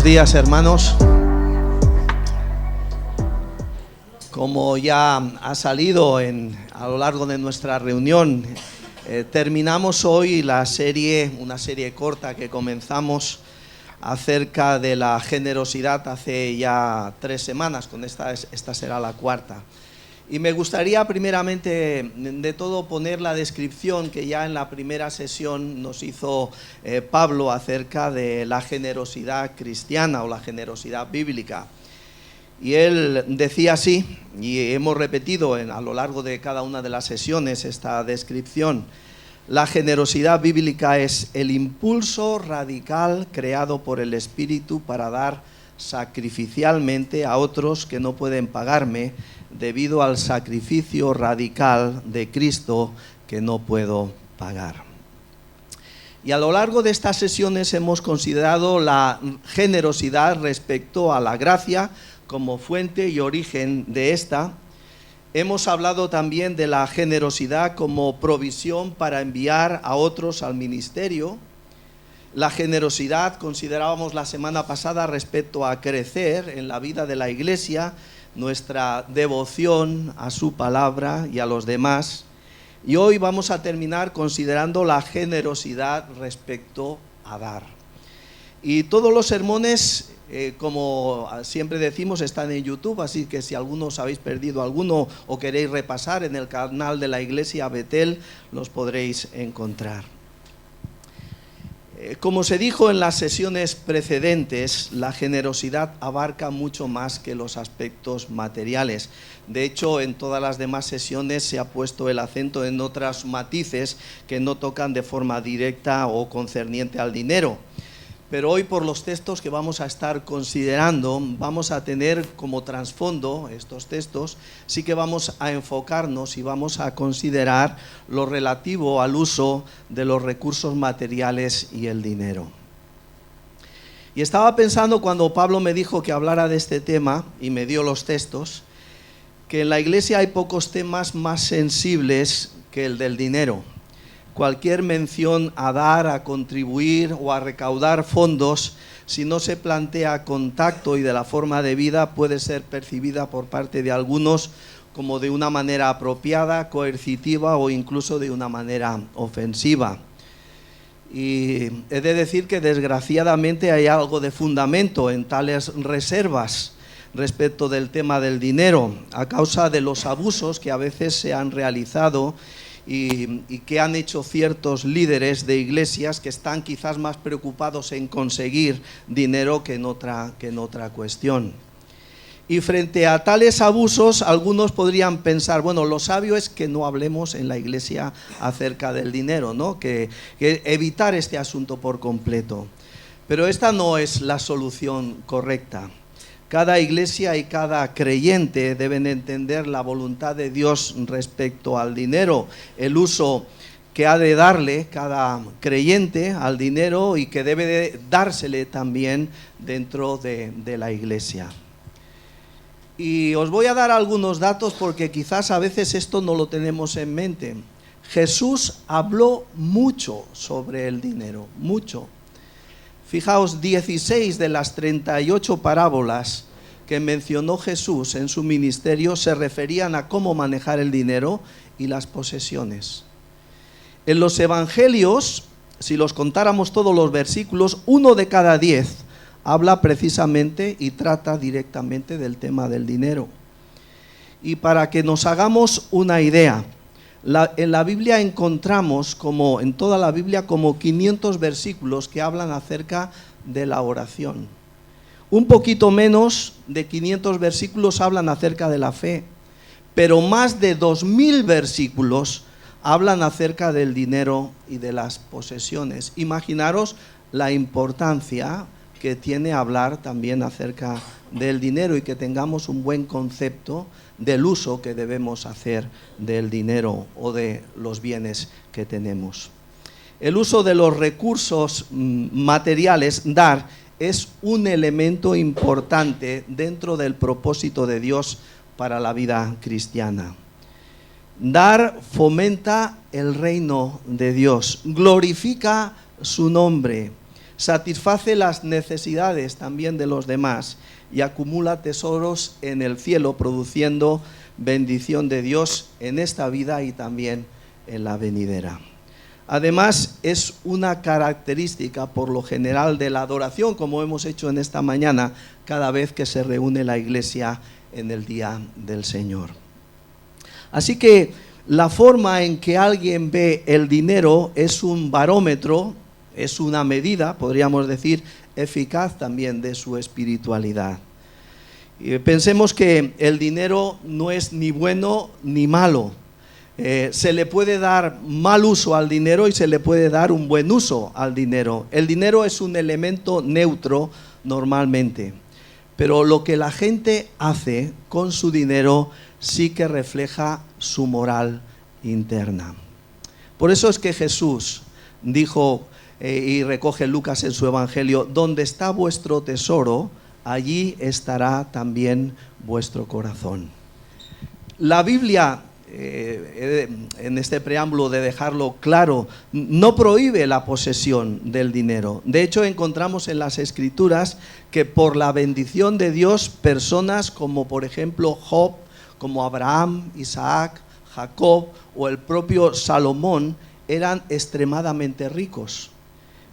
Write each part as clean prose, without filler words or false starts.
Buenos días, hermanos. Como ya ha salido a lo largo de nuestra reunión, terminamos hoy una serie corta que comenzamos acerca de la generosidad hace ya 3 semanas, esta será la cuarta. Y me gustaría primeramente de todo poner la descripción que ya en la primera sesión nos hizo Pablo acerca de la generosidad cristiana o la generosidad bíblica. Y él decía así, y hemos repetido a lo largo de cada una de las sesiones esta descripción: la generosidad bíblica es el impulso radical creado por el Espíritu para dar sacrificialmente a otros que no pueden pagarme, debido al sacrificio radical de Cristo que no puedo pagar. Y a lo largo de estas sesiones hemos considerado la generosidad respecto a la gracia como fuente y origen de esta. Hemos hablado también de la generosidad como provisión para enviar a otros al ministerio. La generosidad considerábamos la semana pasada respecto a crecer en la vida de la Iglesia, nuestra devoción a su palabra y a los demás. Y hoy vamos a terminar considerando la generosidad respecto a dar. Y todos los sermones, como siempre decimos, están en YouTube, así que si algunos habéis perdido alguno o queréis repasar en el canal de la Iglesia Betel, los podréis encontrar. Como se dijo en las sesiones precedentes, la generosidad abarca mucho más que los aspectos materiales. De hecho, en todas las demás sesiones se ha puesto el acento en otros matices que no tocan de forma directa o concerniente al dinero. Pero hoy, por los textos que vamos a estar considerando, vamos a tener como trasfondo estos textos. Sí que vamos a enfocarnos y vamos a considerar lo relativo al uso de los recursos materiales y el dinero. Y estaba pensando cuando Pablo me dijo que hablara de este tema y me dio los textos, que en la iglesia hay pocos temas más sensibles que el del dinero. Cualquier mención a dar, a contribuir o a recaudar fondos, si no se plantea con tacto y de la forma de vida, puede ser percibida por parte de algunos como de una manera apropiada, coercitiva o incluso de una manera ofensiva. Y he de decir que desgraciadamente hay algo de fundamento en tales reservas respecto del tema del dinero, a causa de los abusos que a veces se han realizado y que han hecho ciertos líderes de iglesias que están quizás más preocupados en conseguir dinero que en otra cuestión. Y frente a tales abusos, algunos podrían pensar, bueno, lo sabio es que no hablemos en la iglesia acerca del dinero, ¿no? Que evitar este asunto por completo. Pero esta no es la solución correcta. Cada iglesia y cada creyente deben entender la voluntad de Dios respecto al dinero, el uso que ha de darle cada creyente al dinero y que debe de dársele también dentro de la iglesia. Y os voy a dar algunos datos porque quizás a veces esto no lo tenemos en mente. Jesús habló mucho sobre el dinero, mucho. Fijaos, 16 de las 38 parábolas que mencionó Jesús en su ministerio se referían a cómo manejar el dinero y las posesiones. En los evangelios, si los contáramos todos los versículos, 1 de cada 10 habla precisamente y trata directamente del tema del dinero. Y para que nos hagamos una idea, en la Biblia encontramos, como en toda la Biblia, como 500 versículos que hablan acerca de la oración. Un poquito menos de 500 versículos hablan acerca de la fe, pero más de 2000 versículos hablan acerca del dinero y de las posesiones. Imaginaros la importancia que tiene hablar también acerca del dinero y que tengamos un buen concepto del uso que debemos hacer del dinero o de los bienes que tenemos. El uso de los recursos materiales, dar, es un elemento importante dentro del propósito de Dios para la vida cristiana. Dar fomenta el reino de Dios, glorifica su nombre, satisface las necesidades también de los demás y acumula tesoros en el cielo, produciendo bendición de Dios en esta vida y también en la venidera. Además, es una característica por lo general de la adoración, como hemos hecho en esta mañana, cada vez que se reúne la iglesia en el día del Señor. Así que la forma en que alguien ve el dinero es un barómetro, es una medida, podríamos decir, eficaz también de su espiritualidad. Pensemos que el dinero no es ni bueno ni malo. Se le puede dar mal uso al dinero y se le puede dar un buen uso al dinero. El dinero es un elemento neutro normalmente, pero lo que la gente hace con su dinero sí que refleja su moral interna. Por eso es que Jesús dijo, y recoge Lucas en su evangelio, donde está vuestro tesoro, allí estará también vuestro corazón. La Biblia, en este preámbulo de dejarlo claro, no prohíbe la posesión del dinero. De hecho, encontramos en las Escrituras que por la bendición de Dios, personas como por ejemplo Job, como Abraham, Isaac, Jacob o el propio Salomón eran extremadamente ricos.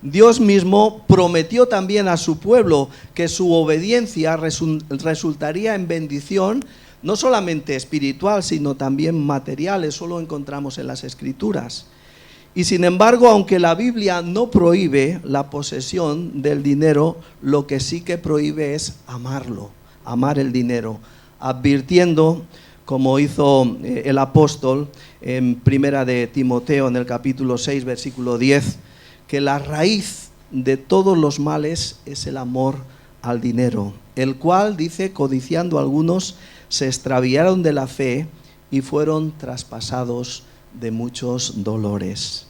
Dios mismo prometió también a su pueblo que su obediencia resultaría en bendición, no solamente espiritual, sino también material. Eso lo encontramos en las Escrituras. Y sin embargo, aunque la Biblia no prohíbe la posesión del dinero, lo que sí que prohíbe es amarlo, amar el dinero, advirtiendo, como hizo el apóstol en Primera de Timoteo, en el capítulo 6, versículo 10, que la raíz de todos los males es el amor al dinero, el cual, dice, codiciando algunos, se extraviaron de la fe y fueron traspasados de muchos dolores.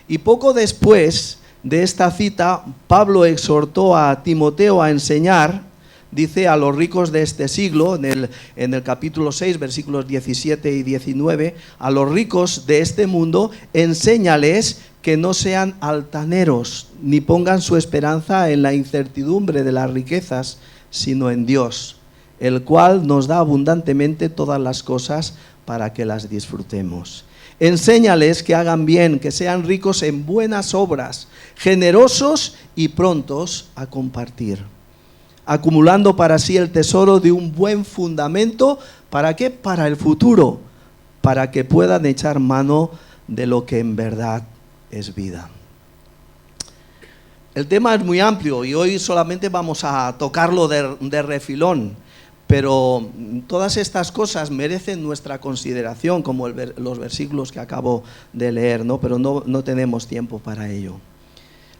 Y poco después de esta cita, Pablo exhortó a Timoteo a enseñar, dice, a los ricos de este siglo, en el capítulo 6, versículos 17 y 19, a los ricos de este mundo, enséñales que no sean altaneros, ni pongan su esperanza en la incertidumbre de las riquezas, sino en Dios, el cual nos da abundantemente todas las cosas para que las disfrutemos. Enséñales que hagan bien, que sean ricos en buenas obras, generosos y prontos a compartir, acumulando para sí el tesoro de un buen fundamento. ¿Para qué? Para el futuro, para que puedan echar mano de lo que en verdad es vida. El tema es muy amplio y hoy solamente vamos a tocarlo de refilón, pero todas estas cosas merecen nuestra consideración, como los versículos que acabo de leer, ¿no? Pero no tenemos tiempo para ello.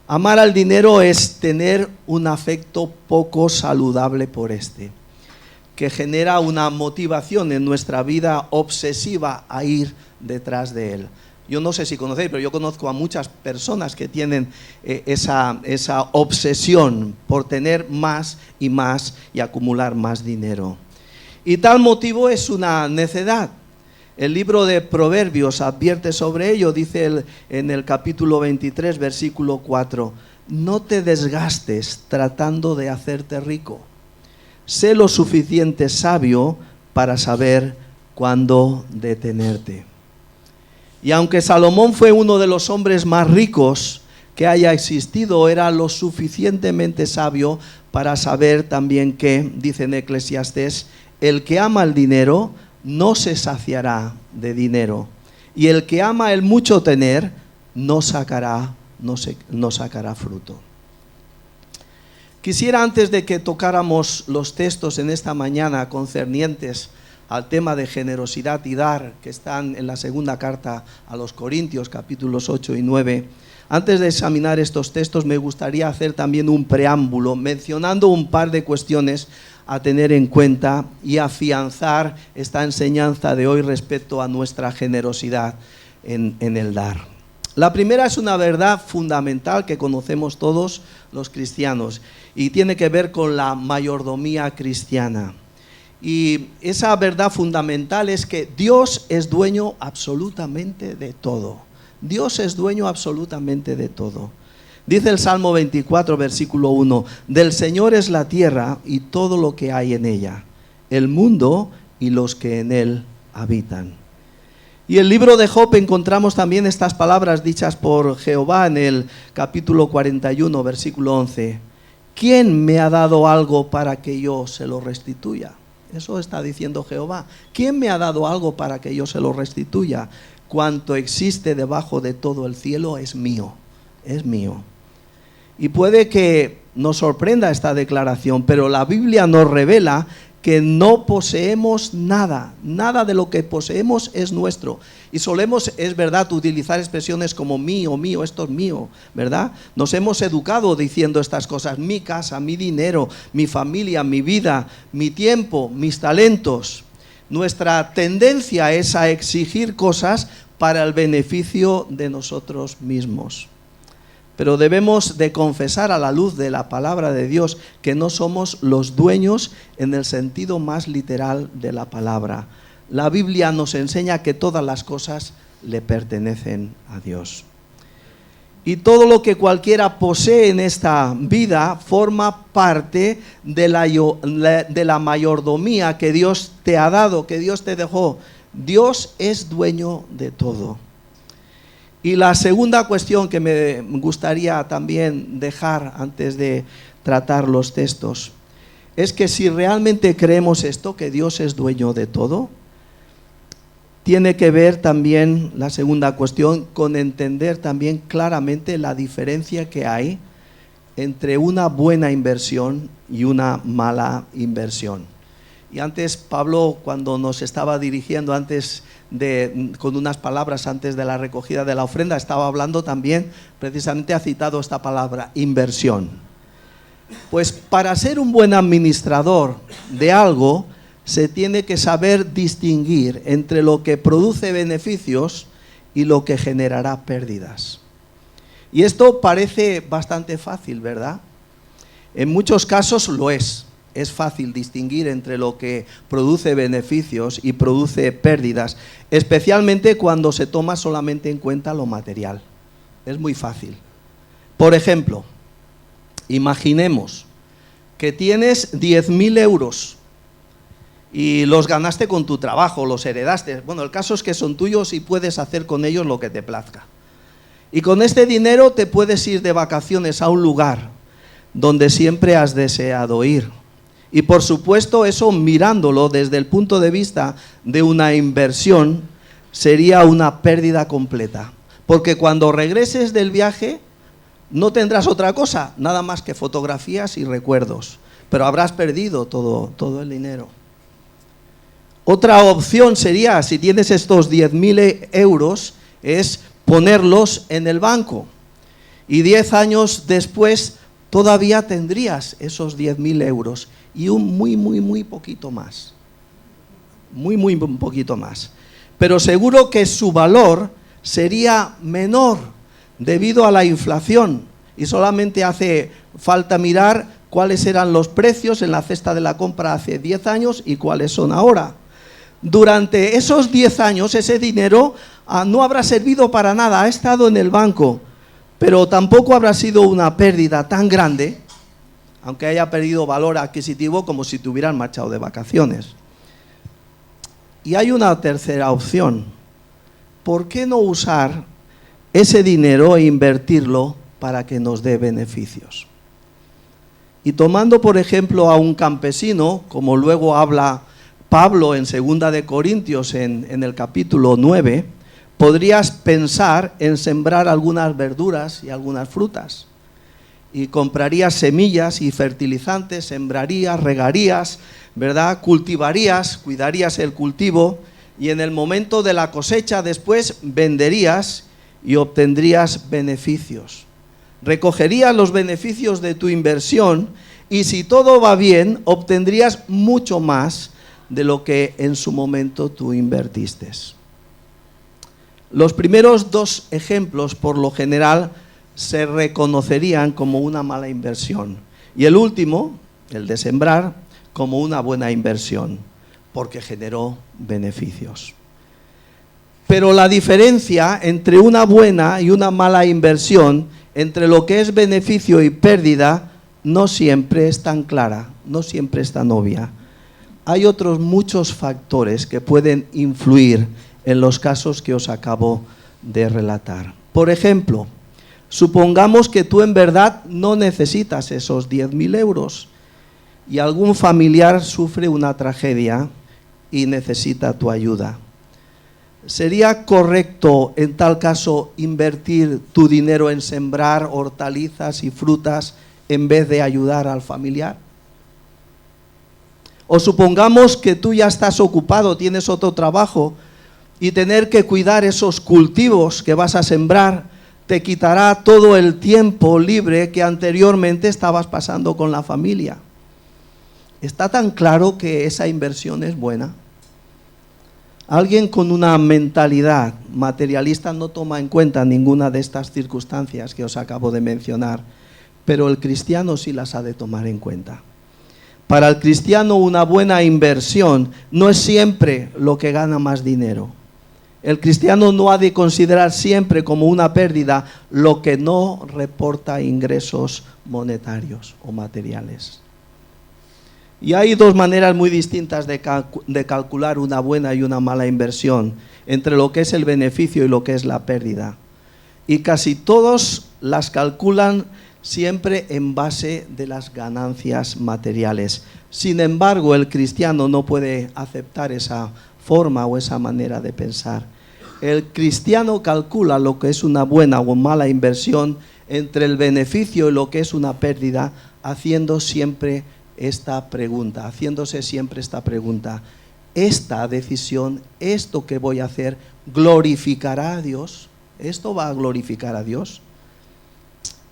Amar al dinero es tener un afecto poco saludable por este, que genera una motivación en nuestra vida obsesiva a ir detrás de él. Yo no sé si conocéis, pero yo conozco a muchas personas que tienen esa obsesión por tener más y acumular más dinero. Y tal motivo es una necedad. El libro de Proverbios advierte sobre ello, dice en el capítulo 23, versículo 4, no te desgastes tratando de hacerte rico. Sé lo suficiente sabio para saber cuándo detenerte. Y aunque Salomón fue uno de los hombres más ricos que haya existido, era lo suficientemente sabio para saber también que, dice en Eclesiastés, el que ama el dinero no se saciará de dinero, y el que ama el mucho tener no sacará fruto. Quisiera, antes de que tocáramos los textos en esta mañana concernientes al tema de generosidad y dar, que están en la segunda carta a los Corintios, capítulos 8 y 9, antes de examinar estos textos me gustaría hacer también un preámbulo mencionando un par de cuestiones a tener en cuenta y afianzar esta enseñanza de hoy respecto a nuestra generosidad en el dar. La primera es una verdad fundamental que conocemos todos los cristianos y tiene que ver con la mayordomía cristiana. Y esa verdad fundamental es que Dios es dueño absolutamente de todo. Dios es dueño absolutamente de todo. Dice el Salmo 24, versículo 1, del Señor es la tierra y todo lo que hay en ella, el mundo y los que en él habitan. Y en el libro de Job encontramos también estas palabras dichas por Jehová en el capítulo 41, versículo 11. ¿Quién me ha dado algo para que yo se lo restituya? Eso está diciendo Jehová. ¿Quién me ha dado algo para que yo se lo restituya? Cuanto existe debajo de todo el cielo es mío, es mío. Y puede que nos sorprenda esta declaración, pero la Biblia nos revela que no poseemos nada, nada de lo que poseemos es nuestro. Y solemos, es verdad, utilizar expresiones como mío, mío, esto es mío, ¿verdad? Nos hemos educado diciendo estas cosas, mi casa, mi dinero, mi familia, mi vida, mi tiempo, mis talentos. Nuestra tendencia es a exigir cosas para el beneficio de nosotros mismos. Pero debemos de confesar a la luz de la palabra de Dios que no somos los dueños en el sentido más literal de la palabra. La Biblia nos enseña que todas las cosas le pertenecen a Dios. Y todo lo que cualquiera posee en esta vida forma parte de la mayordomía que Dios te ha dado, que Dios te dejó. Dios es dueño de todo. Y la segunda cuestión que me gustaría también dejar antes de tratar los textos es que si realmente creemos esto, que Dios es dueño de todo, tiene que ver también, la segunda cuestión, con entender también claramente la diferencia que hay entre una buena inversión y una mala inversión. Y antes Pablo, cuando nos estaba dirigiendo con unas palabras antes de la recogida de la ofrenda, estaba hablando también, precisamente ha citado esta palabra, inversión. Pues para ser un buen administrador de algo, se tiene que saber distinguir entre lo que produce beneficios y lo que generará pérdidas. Y esto parece bastante fácil, ¿verdad? En muchos casos lo es. Es fácil distinguir entre lo que produce beneficios y produce pérdidas, especialmente cuando se toma solamente en cuenta lo material. Es muy fácil. Por ejemplo, imaginemos que tienes 10.000 euros y los ganaste con tu trabajo, los heredaste. Bueno, el caso es que son tuyos y puedes hacer con ellos lo que te plazca. Y con este dinero te puedes ir de vacaciones a un lugar donde siempre has deseado ir. Y por supuesto eso, mirándolo desde el punto de vista de una inversión, sería una pérdida completa. Porque cuando regreses del viaje no tendrás otra cosa, nada más que fotografías y recuerdos. Pero habrás perdido todo el dinero. Otra opción sería, si tienes estos 10.000 euros, es ponerlos en el banco. Y 10 años después todavía tendrías esos 10.000 euros. Y un muy poquito más. Muy poquito más. Pero seguro que su valor sería menor debido a la inflación. Y solamente hace falta mirar cuáles eran los precios en la cesta de la compra hace 10 años y cuáles son ahora. Durante esos 10 años ese dinero no habrá servido para nada, ha estado en el banco. Pero tampoco habrá sido una pérdida tan grande, aunque haya perdido valor adquisitivo, como si te hubieran marchado de vacaciones. Y hay una tercera opción. ¿Por qué no usar ese dinero e invertirlo para que nos dé beneficios? Y tomando por ejemplo a un campesino, como luego habla Pablo en 2 de Corintios en el capítulo 9, podrías pensar en sembrar algunas verduras y algunas frutas. Y comprarías semillas y fertilizantes, sembrarías, regarías, ¿verdad? Cultivarías, cuidarías el cultivo y en el momento de la cosecha después venderías y obtendrías beneficios. Recogerías los beneficios de tu inversión y si todo va bien, obtendrías mucho más de lo que en su momento tú invertiste. Los primeros dos ejemplos, por lo general, se reconocerían como una mala inversión. Y el último, el de sembrar, como una buena inversión, porque generó beneficios. Pero la diferencia entre una buena y una mala inversión, entre lo que es beneficio y pérdida, no siempre es tan clara, no siempre es tan obvia. Hay otros muchos factores que pueden influir en los casos que os acabo de relatar. Por ejemplo, supongamos que tú en verdad no necesitas esos 10.000 euros y algún familiar sufre una tragedia y necesita tu ayuda. ¿Sería correcto en tal caso invertir tu dinero en sembrar hortalizas y frutas en vez de ayudar al familiar? O supongamos que tú ya estás ocupado, tienes otro trabajo y tener que cuidar esos cultivos que vas a sembrar te quitará todo el tiempo libre que anteriormente estabas pasando con la familia. ¿Está tan claro que esa inversión es buena? Alguien con una mentalidad materialista no toma en cuenta ninguna de estas circunstancias que os acabo de mencionar, pero el cristiano sí las ha de tomar en cuenta. Para el cristiano una buena inversión no es siempre lo que gana más dinero. El cristiano no ha de considerar siempre como una pérdida lo que no reporta ingresos monetarios o materiales. Y hay dos maneras muy distintas de calcular una buena y una mala inversión, entre lo que es el beneficio y lo que es la pérdida. Y casi todos las calculan siempre en base de las ganancias materiales. Sin embargo, el cristiano no puede aceptar esa forma o esa manera de pensar. El cristiano calcula lo que es una buena o mala inversión entre el beneficio y lo que es una pérdida, haciéndose siempre esta pregunta. ¿Esta decisión, esto que voy a hacer, glorificará a Dios? ¿Esto va a glorificar a Dios?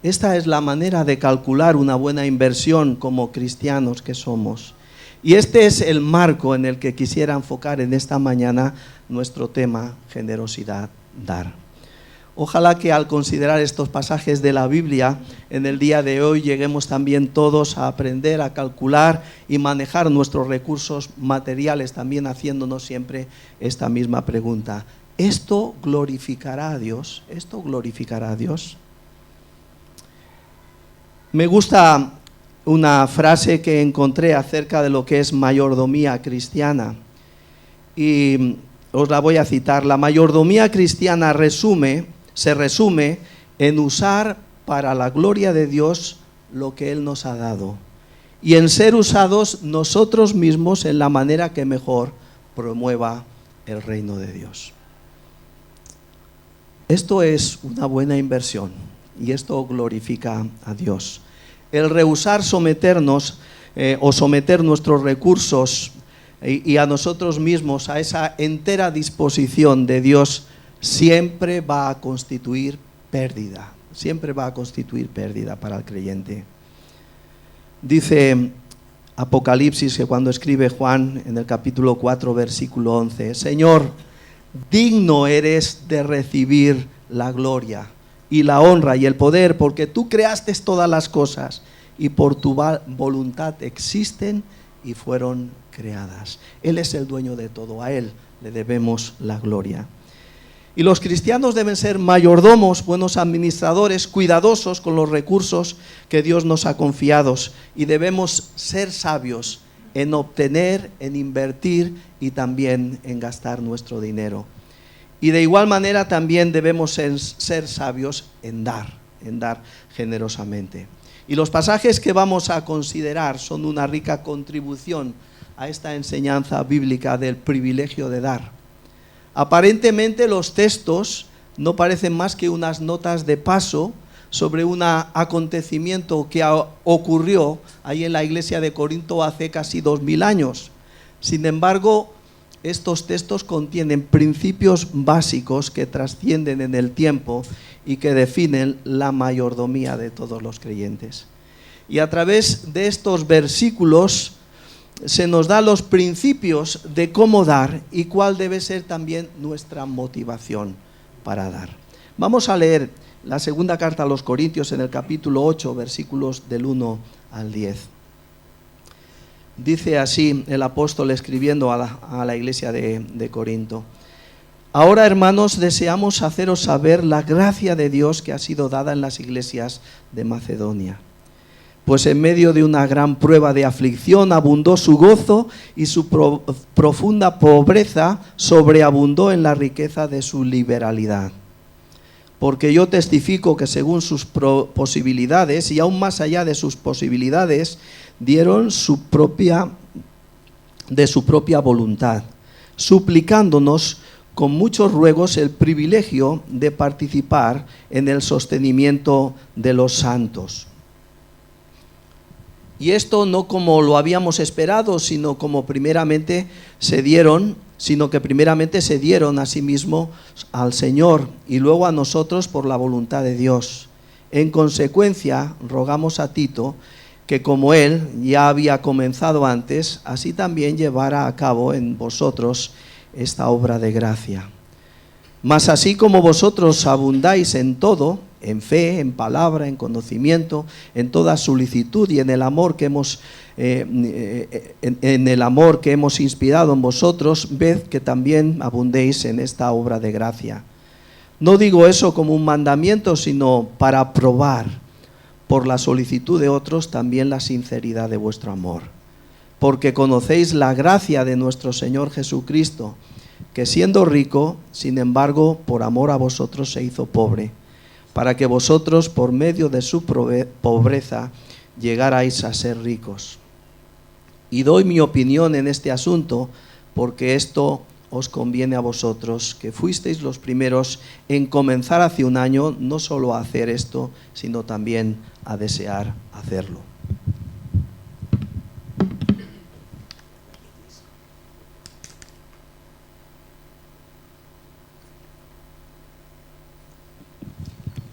Esta es la manera de calcular una buena inversión como cristianos que somos. Y este es el marco en el que quisiera enfocar en esta mañana nuestro tema, generosidad, dar. Ojalá que al considerar estos pasajes de la Biblia, en el día de hoy lleguemos también todos a aprender a calcular y manejar nuestros recursos materiales, también haciéndonos siempre esta misma pregunta. ¿Esto glorificará a Dios? ¿Esto glorificará a Dios? Me gusta una frase que encontré acerca de lo que es mayordomía cristiana y os la voy a citar. La mayordomía cristiana se resume en usar para la gloria de Dios lo que Él nos ha dado y en ser usados nosotros mismos en la manera que mejor promueva el reino de Dios. Esto es una buena inversión y esto glorifica a Dios. El rehusar someternos o someter nuestros recursos y a nosotros mismos a esa entera disposición de Dios siempre va a constituir pérdida, para el creyente. Dice Apocalipsis, que cuando escribe Juan en el capítulo 4, versículo 11, Señor, digno eres de recibir la gloria y la honra y el poder, porque tú creaste todas las cosas y por tu voluntad existen y fueron creadas. Él es el dueño de todo, a Él le debemos la gloria. Y los cristianos deben ser mayordomos, buenos administradores, cuidadosos con los recursos que Dios nos ha confiado, y debemos ser sabios en obtener, en invertir y también en gastar nuestro dinero. Y de igual manera también debemos ser sabios en dar generosamente. Y los pasajes que vamos a considerar son una rica contribución a esta enseñanza bíblica del privilegio de dar. Aparentemente los textos no parecen más que unas notas de paso sobre un acontecimiento que ocurrió ahí en la iglesia de Corinto hace casi 2000 años. Sin embargo, estos textos contienen principios básicos que trascienden en el tiempo y que definen la mayordomía de todos los creyentes. Y a través de estos versículos se nos da los principios de cómo dar y cuál debe ser también nuestra motivación para dar. Vamos a leer la segunda carta a los Corintios en el capítulo 8, versículos del 1 al 10. Dice así el apóstol escribiendo a la iglesia de Corinto: Ahora, hermanos, deseamos haceros saber la gracia de Dios que ha sido dada en las iglesias de Macedonia. Pues en medio de una gran prueba de aflicción abundó su gozo y su profunda pobreza sobreabundó en la riqueza de su liberalidad. Porque yo testifico que según sus posibilidades y aún más allá de sus posibilidades, dieron de su propia voluntad, suplicándonos con muchos ruegos el privilegio de participar en el sostenimiento de los santos. Y esto no como lo habíamos esperado, sino que primeramente se dieron a sí mismo al Señor y luego a nosotros por la voluntad de Dios. En consecuencia, rogamos a Tito que como él ya había comenzado antes, así también llevara a cabo en vosotros esta obra de gracia. Mas así como vosotros abundáis en todo, en fe, en palabra, en conocimiento, en toda solicitud y en el amor que hemos inspirado en vosotros, ved que también abundéis en esta obra de gracia. No digo eso como un mandamiento, sino para probar por la solicitud de otros también la sinceridad de vuestro amor. Porque conocéis la gracia de nuestro Señor Jesucristo, que siendo rico, sin embargo, por amor a vosotros se hizo pobre, para que vosotros, por medio de su pobreza, llegarais a ser ricos. Y doy mi opinión en este asunto, porque esto os conviene a vosotros, que fuisteis los primeros en comenzar hace un año, no solo a hacer esto, sino también a desear hacerlo.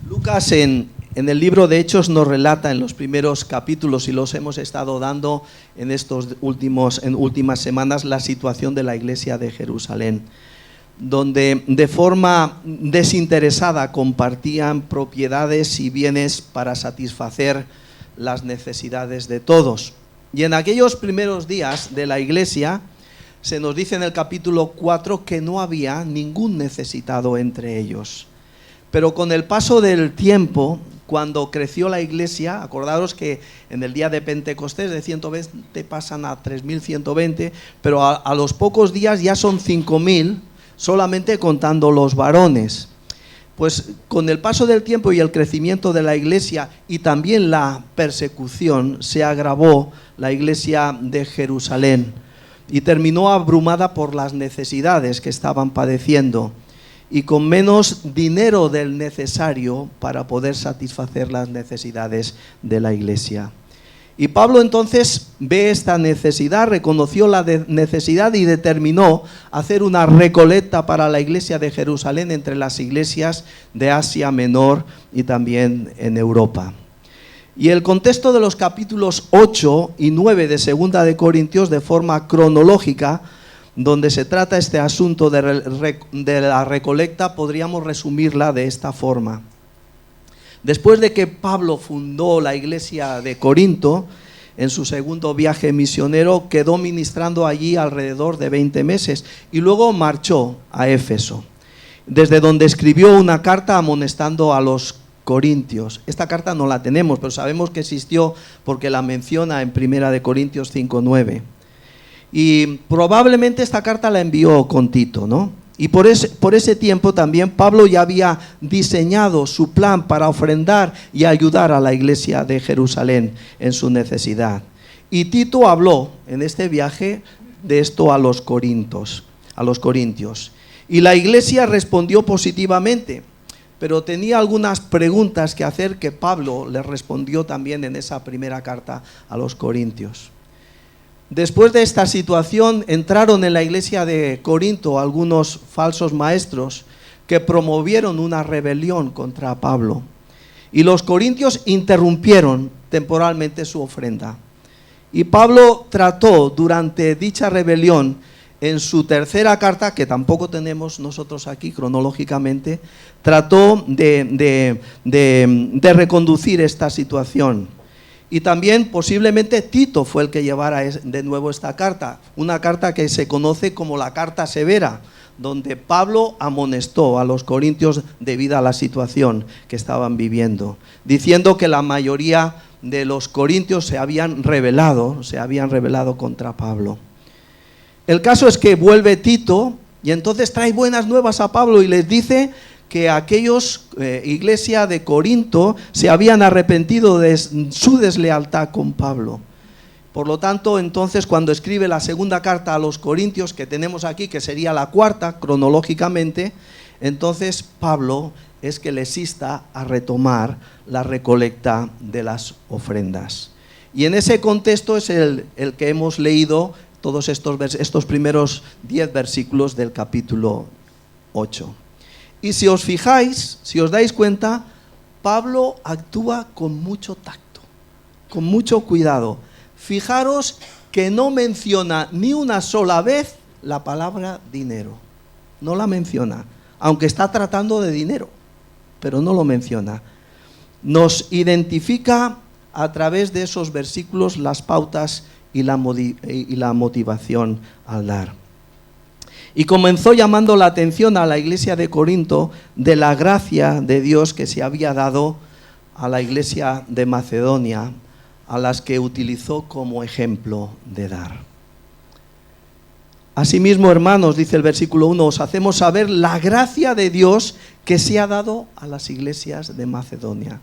Lucas en el libro de Hechos nos relata en los primeros capítulos, y los hemos estado dando en últimas semanas, la situación de la iglesia de Jerusalén, donde de forma desinteresada compartían propiedades y bienes para satisfacer las necesidades de todos. Y en aquellos primeros días de la iglesia se nos dice en el capítulo 4 que no había ningún necesitado entre ellos. Pero con el paso del tiempo, cuando creció la iglesia, acordaros que en el día de Pentecostés de 120 pasan a 3.120, pero a los pocos días ya son 5.000, solamente contando los varones. Pues con el paso del tiempo y el crecimiento de la iglesia y también la persecución, se agravó la iglesia de Jerusalén y terminó abrumada por las necesidades que estaban padeciendo, y con menos dinero del necesario para poder satisfacer las necesidades de la iglesia. Y Pablo entonces ve esta necesidad, reconoció la necesidad y determinó hacer una recolecta para la iglesia de Jerusalén entre las iglesias de Asia Menor y también en Europa. Y el contexto de los capítulos 8 y 9 de Segunda de Corintios, de forma cronológica, donde se trata este asunto de la recolecta, podríamos resumirla de esta forma. Después de que Pablo fundó la iglesia de Corinto, en su segundo viaje misionero, quedó ministrando allí alrededor de 20 meses y luego marchó a Éfeso, desde donde escribió una carta amonestando a los corintios. Esta carta no la tenemos, pero sabemos que existió porque la menciona en 1 de Corintios 5:9. Y probablemente esta carta la envió con Tito, ¿no? Y por ese tiempo también Pablo ya había diseñado su plan para ofrendar y ayudar a la iglesia de Jerusalén en su necesidad. Y Tito habló en este viaje de esto a los corintios. Y la iglesia respondió positivamente, pero tenía algunas preguntas que hacer que Pablo les respondió también en esa primera carta a los corintios. Después de esta situación entraron en la iglesia de Corinto algunos falsos maestros que promovieron una rebelión contra Pablo. Y los corintios interrumpieron temporalmente su ofrenda. Y Pablo trató durante dicha rebelión, en su tercera carta, que tampoco tenemos nosotros aquí cronológicamente, trató de reconducir esta situación. Y también posiblemente Tito fue el que llevara de nuevo esta carta, una carta que se conoce como la carta severa, donde Pablo amonestó a los corintios debido a la situación que estaban viviendo, diciendo que la mayoría de los corintios se habían rebelado contra Pablo. El caso es que vuelve Tito y entonces trae buenas nuevas a Pablo y les dice que aquellos, iglesia de Corinto, se habían arrepentido de su deslealtad con Pablo. Por lo tanto, entonces, cuando escribe la segunda carta a los Corintios, que tenemos aquí, que sería la cuarta cronológicamente, entonces Pablo es que les insta a retomar la recolecta de las ofrendas. Y en ese contexto es el que hemos leído todos estos primeros 10 versículos del capítulo 8. Y si os fijáis, si os dais cuenta, Pablo actúa con mucho tacto, con mucho cuidado. Fijaros que no menciona ni una sola vez la palabra dinero. No la menciona, aunque está tratando de dinero, pero no lo menciona. Nos identifica a través de esos versículos las pautas y la motivación al dar. Y comenzó llamando la atención a la iglesia de Corinto de la gracia de Dios que se había dado a la iglesia de Macedonia, a las que utilizó como ejemplo de dar. Asimismo, hermanos, dice el versículo 1, os hacemos saber la gracia de Dios que se ha dado a las iglesias de Macedonia.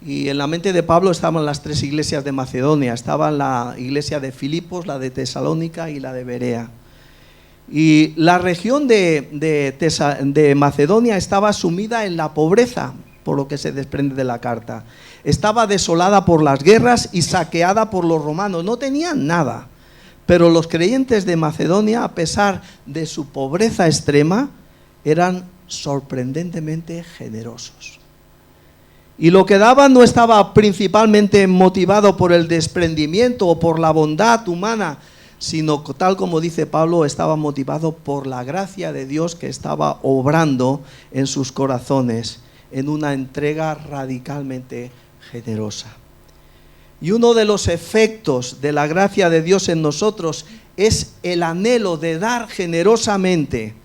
Y en la mente de Pablo estaban las 3 iglesias de Macedonia. Estaban la iglesia de Filipos, la de Tesalónica y la de Berea. Y la región de Macedonia estaba sumida en la pobreza, por lo que se desprende de la carta. Estaba desolada por las guerras y saqueada por los romanos. No tenían nada. Pero los creyentes de Macedonia, a pesar de su pobreza extrema, eran sorprendentemente generosos. Y lo que daban no estaba principalmente motivado por el desprendimiento o por la bondad humana, sino, tal como dice Pablo, estaba motivado por la gracia de Dios que estaba obrando en sus corazones, en una entrega radicalmente generosa. Y uno de los efectos de la gracia de Dios en nosotros es el anhelo de dar generosamente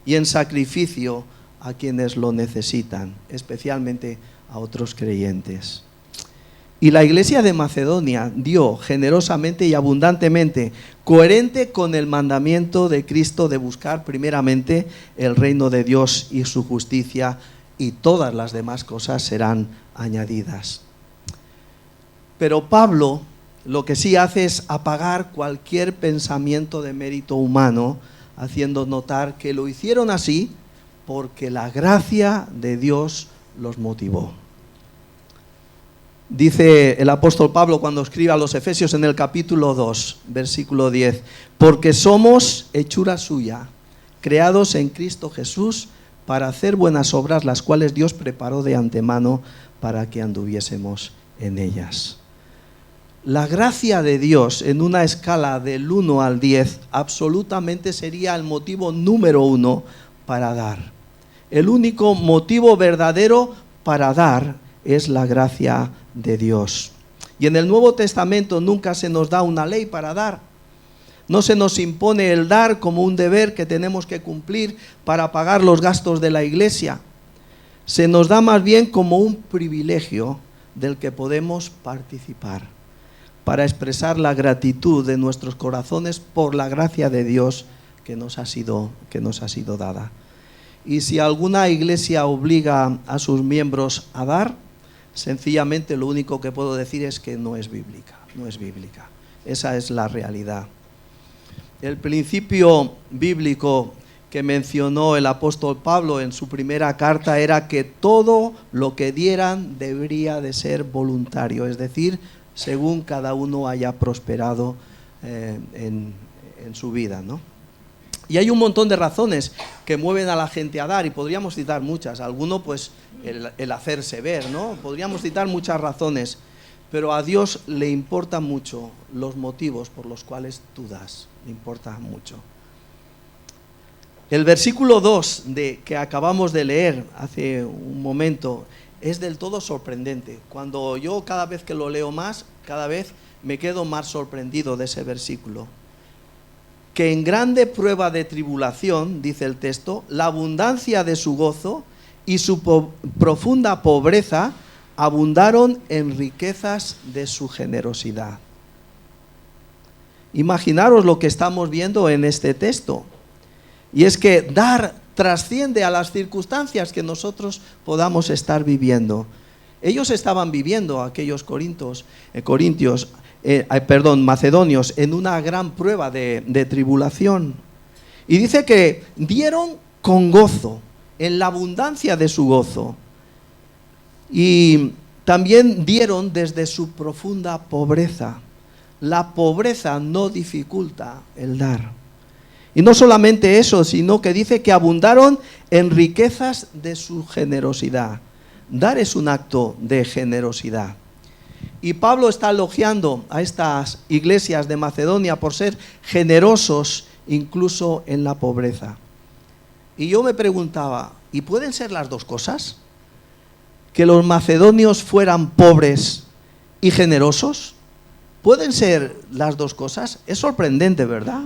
y en sacrificio a quienes lo necesitan, especialmente a otros creyentes. Y la iglesia de Macedonia dio generosamente y abundantemente, coherente con el mandamiento de Cristo de buscar primeramente el reino de Dios y su justicia, y todas las demás cosas serán añadidas. Pero Pablo lo que sí hace es apagar cualquier pensamiento de mérito humano, haciendo notar que lo hicieron así porque la gracia de Dios los motivó. Dice el apóstol Pablo cuando escribe a los Efesios en el capítulo 2, versículo 10, porque somos hechura suya, creados en Cristo Jesús para hacer buenas obras, las cuales Dios preparó de antemano para que anduviésemos en ellas. La gracia de Dios en una escala del 1 al 10 absolutamente sería el motivo número 1 para dar. El único motivo verdadero para dar es la gracia de Dios. Y en el Nuevo Testamento nunca se nos da una ley para dar. No se nos impone el dar como un deber que tenemos que cumplir para pagar los gastos de la iglesia. Se nos da más bien como un privilegio del que podemos participar, para expresar la gratitud de nuestros corazones por la gracia de Dios que nos ha sido dada. Y si alguna iglesia obliga a sus miembros a dar, sencillamente lo único que puedo decir es que no es bíblica. Esa es la realidad. El principio bíblico que mencionó el apóstol Pablo en su primera carta era que todo lo que dieran debería de ser voluntario, es decir, según cada uno haya prosperado en su vida, ¿no? Y hay un montón de razones que mueven a la gente a dar, y podríamos citar muchas. Alguno, pues, el hacerse ver, ¿no? Podríamos citar muchas razones, pero a Dios le importan mucho los motivos por los cuales tú das, le importa mucho. El versículo 2 que acabamos de leer hace un momento es del todo sorprendente. Cuando yo cada vez que lo leo más, cada vez me quedo más sorprendido de ese versículo. que en grande prueba de tribulación, dice el texto, la abundancia de su gozo y su profunda pobreza abundaron en riquezas de su generosidad. Imaginaros lo que estamos viendo en este texto. Y es que dar trasciende a las circunstancias que nosotros podamos estar viviendo. Ellos estaban viviendo, aquellos macedonios, en una gran prueba de tribulación. Y dice que dieron con gozo, en la abundancia de su gozo. Y también dieron desde su profunda pobreza. La pobreza no dificulta el dar. Y no solamente eso, sino que dice que abundaron en riquezas de su generosidad. Dar es un acto de generosidad. Y Pablo está elogiando a estas iglesias de Macedonia por ser generosos incluso en la pobreza. Y yo me preguntaba, ¿y pueden ser las dos cosas? ¿Que los macedonios fueran pobres y generosos? ¿Pueden ser las dos cosas? Es sorprendente, ¿verdad?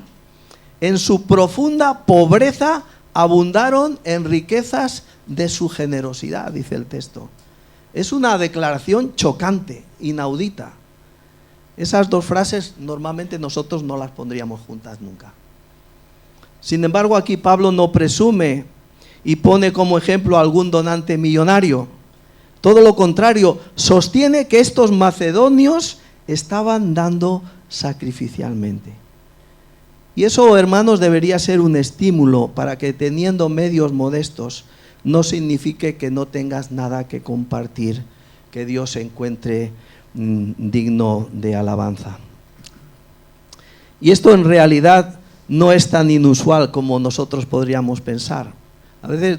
En su profunda pobreza abundaron en riquezas de su generosidad, dice el texto. Es una declaración chocante, inaudita. Esas dos frases normalmente nosotros no las pondríamos juntas nunca. Sin embargo, aquí Pablo no presume y pone como ejemplo a algún donante millonario. Todo lo contrario, sostiene que estos macedonios estaban dando sacrificialmente. Y eso, hermanos, debería ser un estímulo para que, teniendo medios modestos, no signifique que no tengas nada que compartir, que Dios se encuentre digno de alabanza. Y esto en realidad no es tan inusual como nosotros podríamos pensar. A veces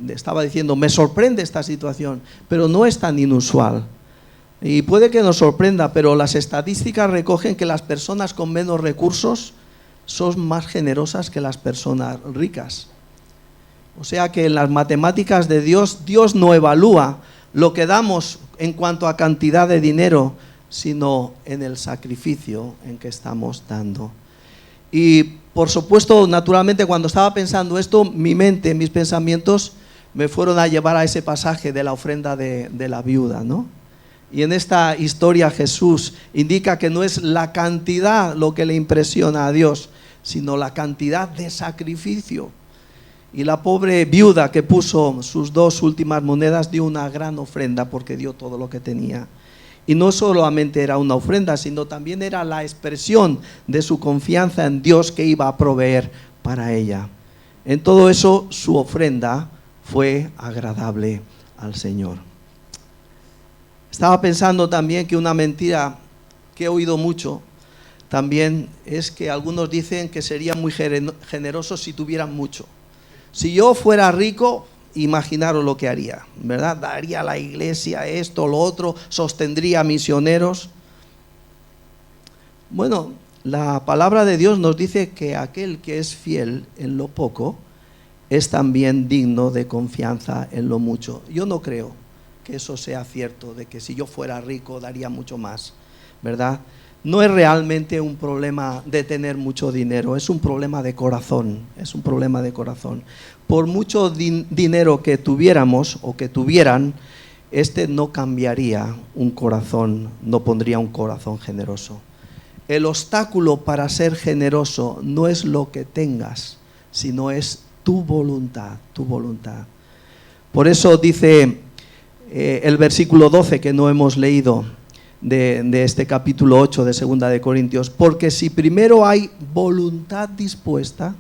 estaba diciendo, me sorprende esta situación, pero no es tan inusual. Y puede que nos sorprenda, pero las estadísticas recogen que las personas con menos recursos son más generosas que las personas ricas. O sea que en las matemáticas de Dios, Dios no evalúa lo que damos en cuanto a cantidad de dinero, sino en el sacrificio en que estamos dando. Y por supuesto, naturalmente, cuando estaba pensando esto, mi mente, mis pensamientos me fueron a llevar a ese pasaje de la ofrenda de la viuda, ¿no? Y en esta historia Jesús indica que no es la cantidad lo que le impresiona a Dios, sino la cantidad de sacrificio. Y la pobre viuda que puso sus 2 últimas monedas dio una gran ofrenda porque dio todo lo que tenía. Y no solamente era una ofrenda, sino también era la expresión de su confianza en Dios que iba a proveer para ella. En todo eso, su ofrenda fue agradable al Señor. Estaba pensando también que una mentira que he oído mucho también es que algunos dicen que serían muy generosos si tuvieran mucho. Si yo fuera rico, imaginaros lo que haría, ¿verdad? Daría a la iglesia esto, lo otro, sostendría misioneros. Bueno, la palabra de Dios nos dice que aquel que es fiel en lo poco es también digno de confianza en lo mucho. Yo no creo que eso sea cierto, de que si yo fuera rico daría mucho más, ¿verdad? No es realmente un problema de tener mucho dinero, es un problema de corazón, es un problema de corazón. Por mucho dinero que tuviéramos o que tuvieran, no cambiaría un corazón, no pondría un corazón generoso. El obstáculo para ser generoso no es lo que tengas, sino es tu voluntad, tu voluntad. Por eso dice el versículo 12 que no hemos leído de este capítulo 8 de 2 de Corintios, porque si primero hay voluntad dispuesta,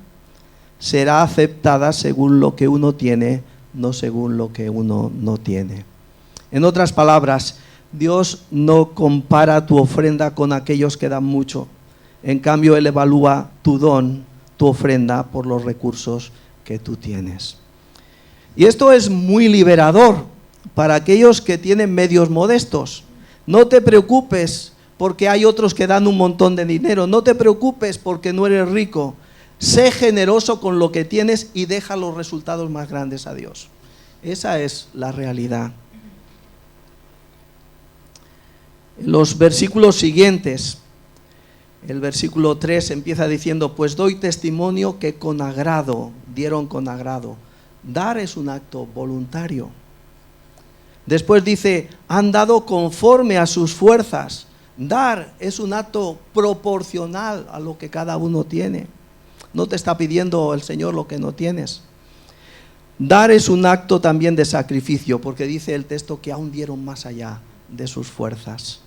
será aceptada según lo que uno tiene, no según lo que uno no tiene. En otras palabras, Dios no compara tu ofrenda con aquellos que dan mucho. En cambio, Él evalúa tu don, tu ofrenda, por los recursos que tú tienes. Y esto es muy liberador para aquellos que tienen medios modestos. No te preocupes porque hay otros que dan un montón de dinero. No te preocupes porque no eres rico. Sé generoso con lo que tienes y deja los resultados más grandes a Dios. Esa es la realidad. En los versículos siguientes El versículo 3 empieza diciendo, pues doy testimonio que con agrado, dieron con agrado. Dar es un acto voluntario. Después dice, han dado conforme a sus fuerzas. Dar es un acto proporcional a lo que cada uno tiene. No te está pidiendo el Señor lo que no tienes. Dar es un acto también de sacrificio, porque dice el texto que aún dieron más allá de sus fuerzas.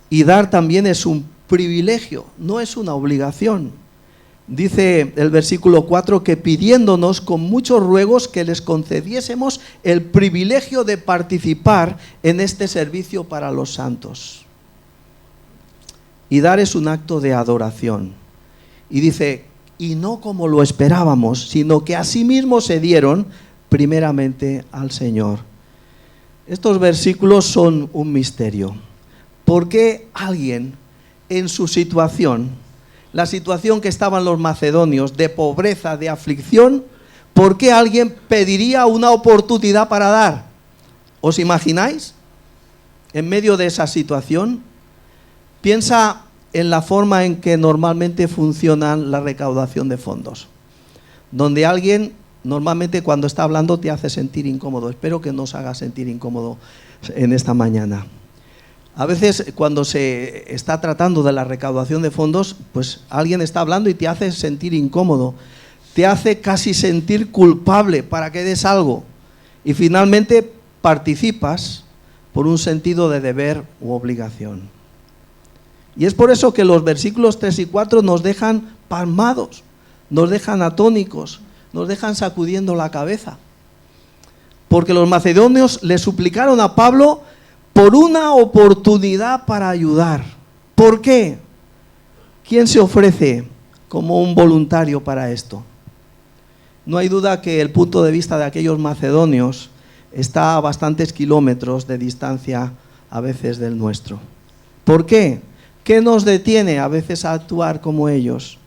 Y dar también es un privilegio, no es una obligación. Dice el versículo 4 que pidiéndonos con muchos ruegos que les concediésemos el privilegio de participar en este servicio para los santos. Y dar es un acto de adoración. Y dice, y no como lo esperábamos, sino que asimismo se dieron primeramente al Señor. Estos versículos son un misterio. ¿Por qué alguien en su situación, la situación que estaban los macedonios, de pobreza, de aflicción, por qué alguien pediría una oportunidad para dar? ¿Os imagináis? En medio de esa situación, piensa en la forma en que normalmente funciona la recaudación de fondos, donde alguien normalmente cuando está hablando te hace sentir incómodo. Espero que no os haga sentir incómodo en esta mañana. A veces cuando se está tratando de la recaudación de fondos, pues alguien está hablando y te hace sentir incómodo, te hace casi sentir culpable para que des algo y finalmente participas por un sentido de deber u obligación. Y es por eso que los versículos 3 y 4 nos dejan pasmados, nos dejan atónicos, nos dejan sacudiendo la cabeza. Porque los macedonios le suplicaron a Pablo por una oportunidad para ayudar. ¿Por qué? ¿Quién se ofrece como un voluntario para esto? No hay duda que el punto de vista de aquellos macedonios está a bastantes kilómetros de distancia a veces del nuestro. ¿Por qué? ¿Qué nos detiene a veces a actuar como ellos?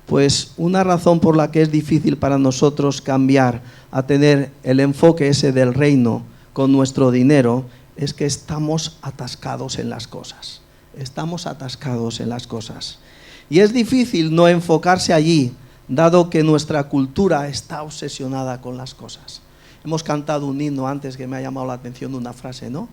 Pues una razón por la que es difícil para nosotros cambiar a tener el enfoque ese del reino con nuestro dinero es que estamos atascados en las cosas. Estamos atascados en las cosas. Y es difícil no enfocarse allí, dado que nuestra cultura está obsesionada con las cosas. Hemos cantado un himno antes que me ha llamado la atención una frase, ¿no?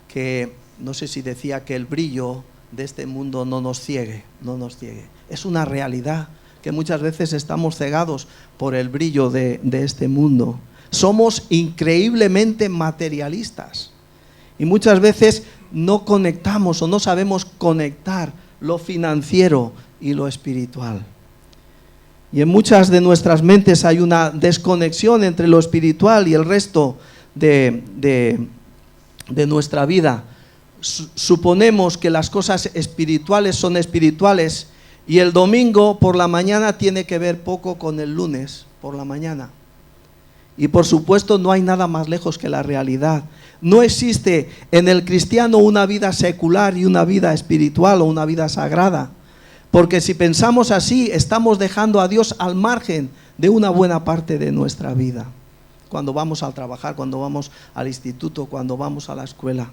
Que no sé si decía que el brillo de este mundo no nos ciegue, no nos ciegue. Es una realidad que muchas veces estamos cegados por el brillo de este mundo. Somos increíblemente materialistas. Y muchas veces no conectamos o no sabemos conectar lo financiero y lo espiritual. Y en muchas de nuestras mentes hay una desconexión entre lo espiritual y el resto de nuestra vida. Suponemos que las cosas espirituales son espirituales y el domingo por la mañana tiene que ver poco con el lunes por la mañana. Y por supuesto no hay nada más lejos que la realidad. No existe en el cristiano una vida secular y una vida espiritual o una vida sagrada. Porque si pensamos así, estamos dejando a Dios al margen de una buena parte de nuestra vida. Cuando vamos a trabajar, cuando vamos al instituto, cuando vamos a la escuela.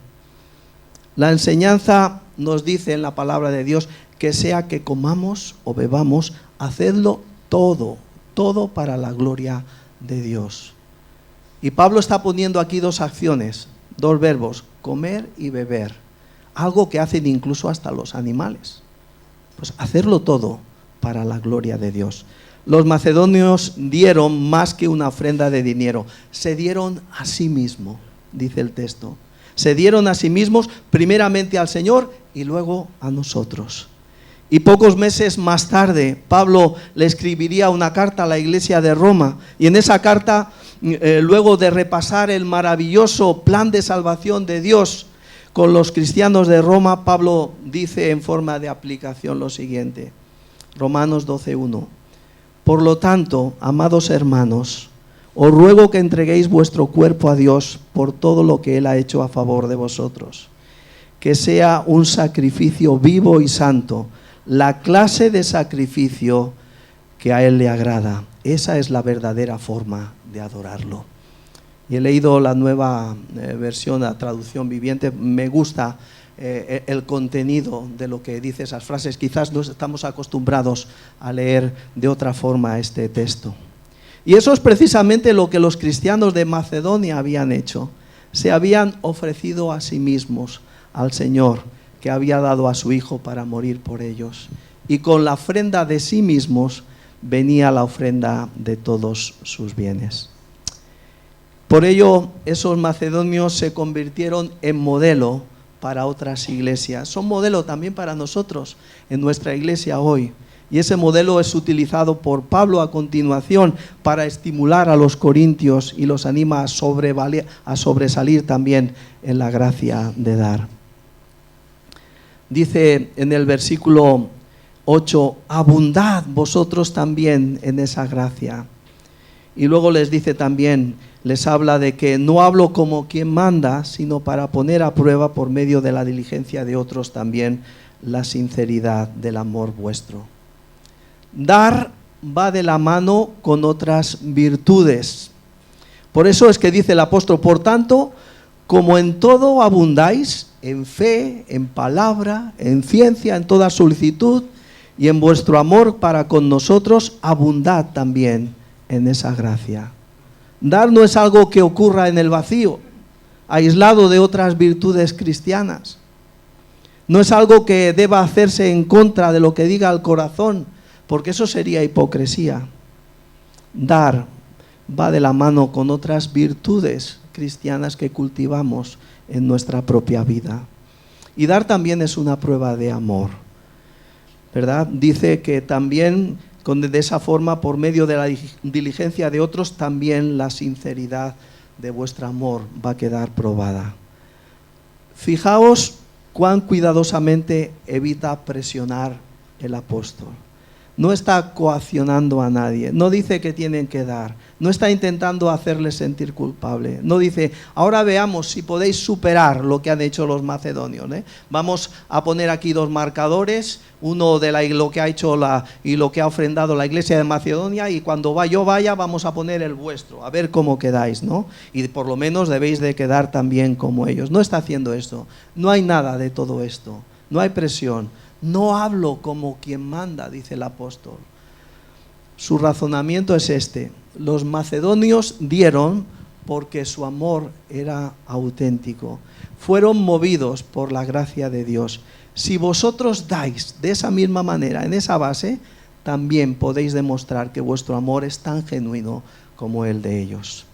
La enseñanza nos dice en la palabra de Dios que sea que comamos o bebamos, hacedlo todo, todo para la gloria de Dios. Y Pablo está poniendo aquí dos acciones, dos verbos, comer y beber, algo que hacen incluso hasta los animales. Pues hacerlo todo para la gloria de Dios. Los macedonios dieron más que una ofrenda de dinero, se dieron a sí mismos, dice el texto. Se dieron a sí mismos primeramente al Señor y luego a nosotros. Y pocos meses más tarde, Pablo le escribiría una carta a la iglesia de Roma. Y en esa carta, luego de repasar el maravilloso plan de salvación de Dios con los cristianos de Roma, Pablo dice en forma de aplicación lo siguiente. Romanos 12:1. Por lo tanto, amados hermanos, os ruego que entreguéis vuestro cuerpo a Dios por todo lo que Él ha hecho a favor de vosotros. Que sea un sacrificio vivo y santo, la clase de sacrificio que a Él le agrada. Esa es la verdadera forma de adorarlo. Y he leído la nueva versión, la traducción viviente. Me gusta el contenido de lo que dice esas frases. Quizás no estamos acostumbrados a leer de otra forma este texto. Y eso es precisamente lo que los cristianos de Macedonia habían hecho. Se habían ofrecido a sí mismos al Señor, que había dado a su Hijo para morir por ellos. Y con la ofrenda de sí mismos venía la ofrenda de todos sus bienes. Por ello, esos macedonios se convirtieron en modelo para otras iglesias. Son modelo también para nosotros en nuestra iglesia hoy. Y ese modelo es utilizado por Pablo a continuación para estimular a los corintios y los anima a sobresalir también en la gracia de dar. Dice en el versículo 8, abundad vosotros también en esa gracia. Y luego les dice también, les habla de que no hablo como quien manda, sino para poner a prueba por medio de la diligencia de otros también la sinceridad del amor vuestro. Dar va de la mano con otras virtudes. Por eso es que dice el apóstol, por tanto, como en todo abundáis, en fe, en palabra, en ciencia, en toda solicitud, y en vuestro amor para con nosotros, abundad también en esa gracia. Dar no es algo que ocurra en el vacío, aislado de otras virtudes cristianas. No es algo que deba hacerse en contra de lo que diga el corazón, porque eso sería hipocresía. Dar va de la mano con otras virtudes cristianas que cultivamos en nuestra propia vida. Y dar también es una prueba de amor, ¿verdad? Dice que también de esa forma, por medio de la diligencia de otros, también la sinceridad de vuestro amor va a quedar probada. Fijaos cuán cuidadosamente evita presionar el apóstol. No está coaccionando a nadie, no dice que tienen que dar, no está intentando hacerles sentir culpable, no dice, ahora veamos si podéis superar lo que han hecho los macedonios, ¿eh? Vamos a poner aquí dos marcadores, uno de lo que ha hecho y lo que ha ofrendado la iglesia de Macedonia, y cuando yo vaya vamos a poner el vuestro, a ver cómo quedáis, ¿no? Y por lo menos debéis de quedar también como ellos. No está haciendo esto, no hay nada de todo esto, no hay presión. No hablo como quien manda, dice el apóstol. Su razonamiento es este: los macedonios dieron porque su amor era auténtico. Fueron movidos por la gracia de Dios. Si vosotros dais de esa misma manera, en esa base, también podéis demostrar que vuestro amor es tan genuino como el de ellos.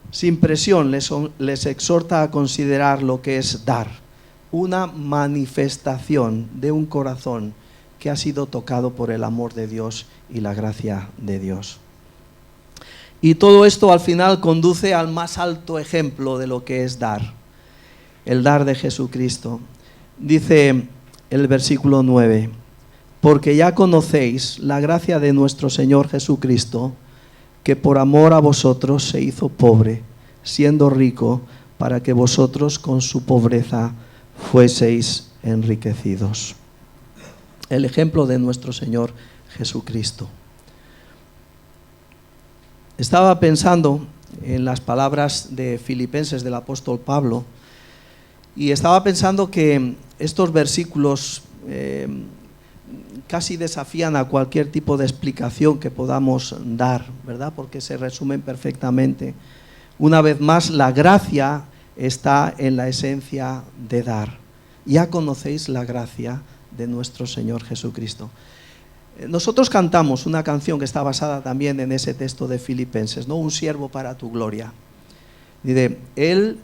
Sin presión les exhorta a considerar lo que es dar. Una manifestación de un corazón que ha sido tocado por el amor de Dios y la gracia de Dios. Y todo esto al final conduce al más alto ejemplo de lo que es dar, el dar de Jesucristo. Dice el versículo 9, porque ya conocéis la gracia de nuestro Señor Jesucristo, que por amor a vosotros se hizo pobre, siendo rico, para que vosotros con su pobreza fueseis enriquecidos. El ejemplo de nuestro Señor Jesucristo. Estaba pensando en las palabras de Filipenses del apóstol Pablo, y estaba pensando que estos versículos casi desafían a cualquier tipo de explicación que podamos dar, ¿verdad? Porque se resumen perfectamente. Una vez más, la gracia está en la esencia de dar. Ya conocéis la gracia de nuestro Señor Jesucristo. Nosotros cantamos una canción que está basada también en ese texto de Filipenses, ¿no? Un siervo para tu gloria. Dice, Él,